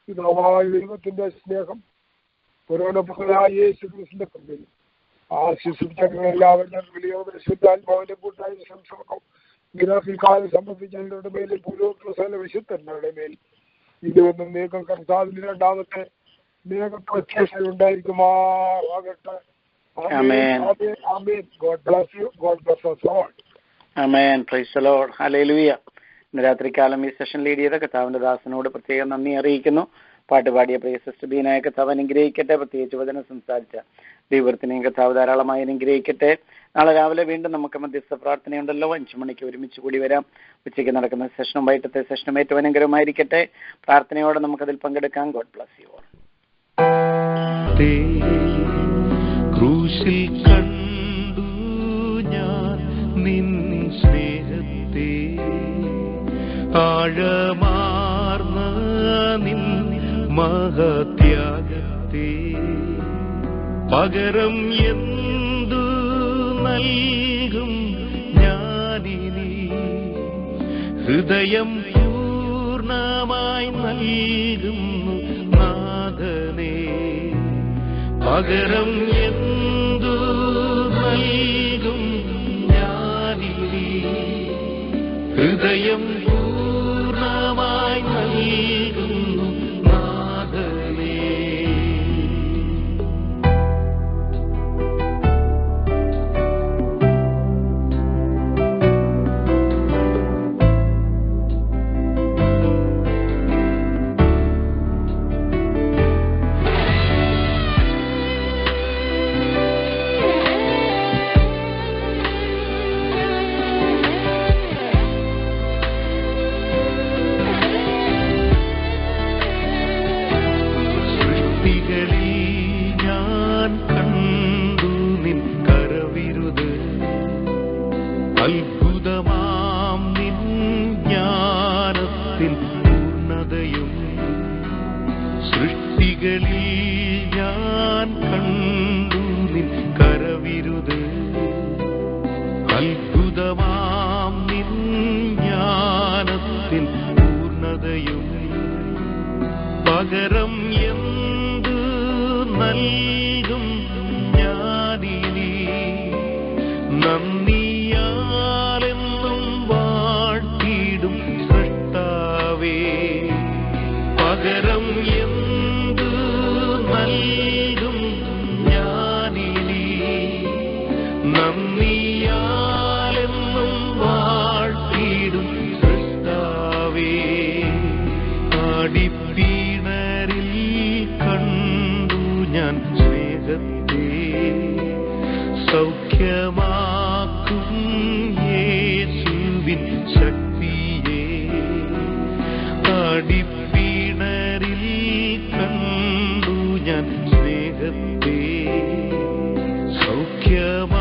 Speaker 1: പിതാവായ ദൈവത്തിന്റെ സ്നേഹം പുരോഗമനായ യേശുക്രിസ്തുവിന്റെ കൃപയും ആശിസിച്ചെല്ലാവരും വിളിയോടെ കൂട്ടായി സംസർക്കം കാലം സംബന്ധിച്ചവരുടെ മേലിൽ പുരോഗമന വിശുദ്ധന്മാരുടെ മേൽ ഇതൊന്നും നീക്കം കർത്താവിന്റെ രണ്ടാമത്തെ പ്രത്യക്ഷത ഉണ്ടായിരിക്കുമാറാകട്ടെ. God bless you. God bless us all.
Speaker 5: Amen. Praise the Lord. Hallelujah. ഇന്ന് രാത്രിക്കാലം ഈ സെഷൻ ലീഡ് ചെയ്ത കർത്താവിന്റെ ദാസനോട് പ്രത്യേകം നന്ദി അറിയിക്കുന്നു. പാട്ടുപാടിയ പ്രിയ സിസ്റ്റർ ബീനായ കർത്താവ് അനുഗ്രഹിക്കട്ടെ. പ്രത്യേകിച്ച് വചനം സംസാരിച്ച ദൈവത്തിനെയും കർത്താവ് ധാരാളമായി അനുഗ്രഹിക്കട്ടെ. നാളെ രാവിലെ വീണ്ടും നമുക്ക് മധ്യസ്ഥ പ്രാർത്ഥനയുണ്ടല്ലോ. 5 മണിക്ക് ഒരുമിച്ച് കൂടി വരാം. ഉച്ചയ്ക്ക് നടക്കുന്ന സെഷനും വൈകിട്ടത്തെ സെഷനും ഏറ്റവും അനുഗ്രഹമായിരിക്കട്ടെ. പ്രാർത്ഥനയോടെ നമുക്കതിൽ പങ്കെടുക്കാം. God bless you all.
Speaker 6: ക്രൂശിൽ കണ്ടു ഞാൻ നിൻ സ്നേഹത്തെ, ആഴമാർന്ന നിൻ മഹത്യാഗത്തെ, പകരം എന്തു നൽകും ഞാനിനി, ഹൃദയം പൂർണ്ണമായി നൽകുന്നു നാഥനേ, പകരം എന്തു നൽകും ഞാനിനി, ഹൃദയം പൂർണ്ണമായി നൽകുന്നു നാഥനേ. അത്ഭുതമാം നിൻ ജ്ഞാനത്തിൻ പൂർണ്ണതയും, സൃഷ്ടികളിൽ ഞാൻ കണ്ടു നിൻ കരവിരുത്. അത്ഭുതമാം നിൻ ജ്ഞാനത്തിൻ പൂർണ്ണതയും, പകരം എന്തു നൽകും ഞാനിനി, നന്ദിയാലെന്നും വാഴ്ത്തിടും സൃഷ്ടാവേ, പകരം എന്തു നൽകും ഞാനിനി, നന്ദിയാലെന്നും വാഴ്ത്തിടും സൃഷ്ടാവേ. ആടിപ്പീണരിൽ കണ്ടു ഞാൻ സ്നേഹത്തെ, സൗഖ്യമാക്കും യേശുവിൻ ശക്തിയെ, ആടിപ്പീണരിൽ കണ്ടു ഞാൻ സ്നേഹത്തെ, സൗഖ്യം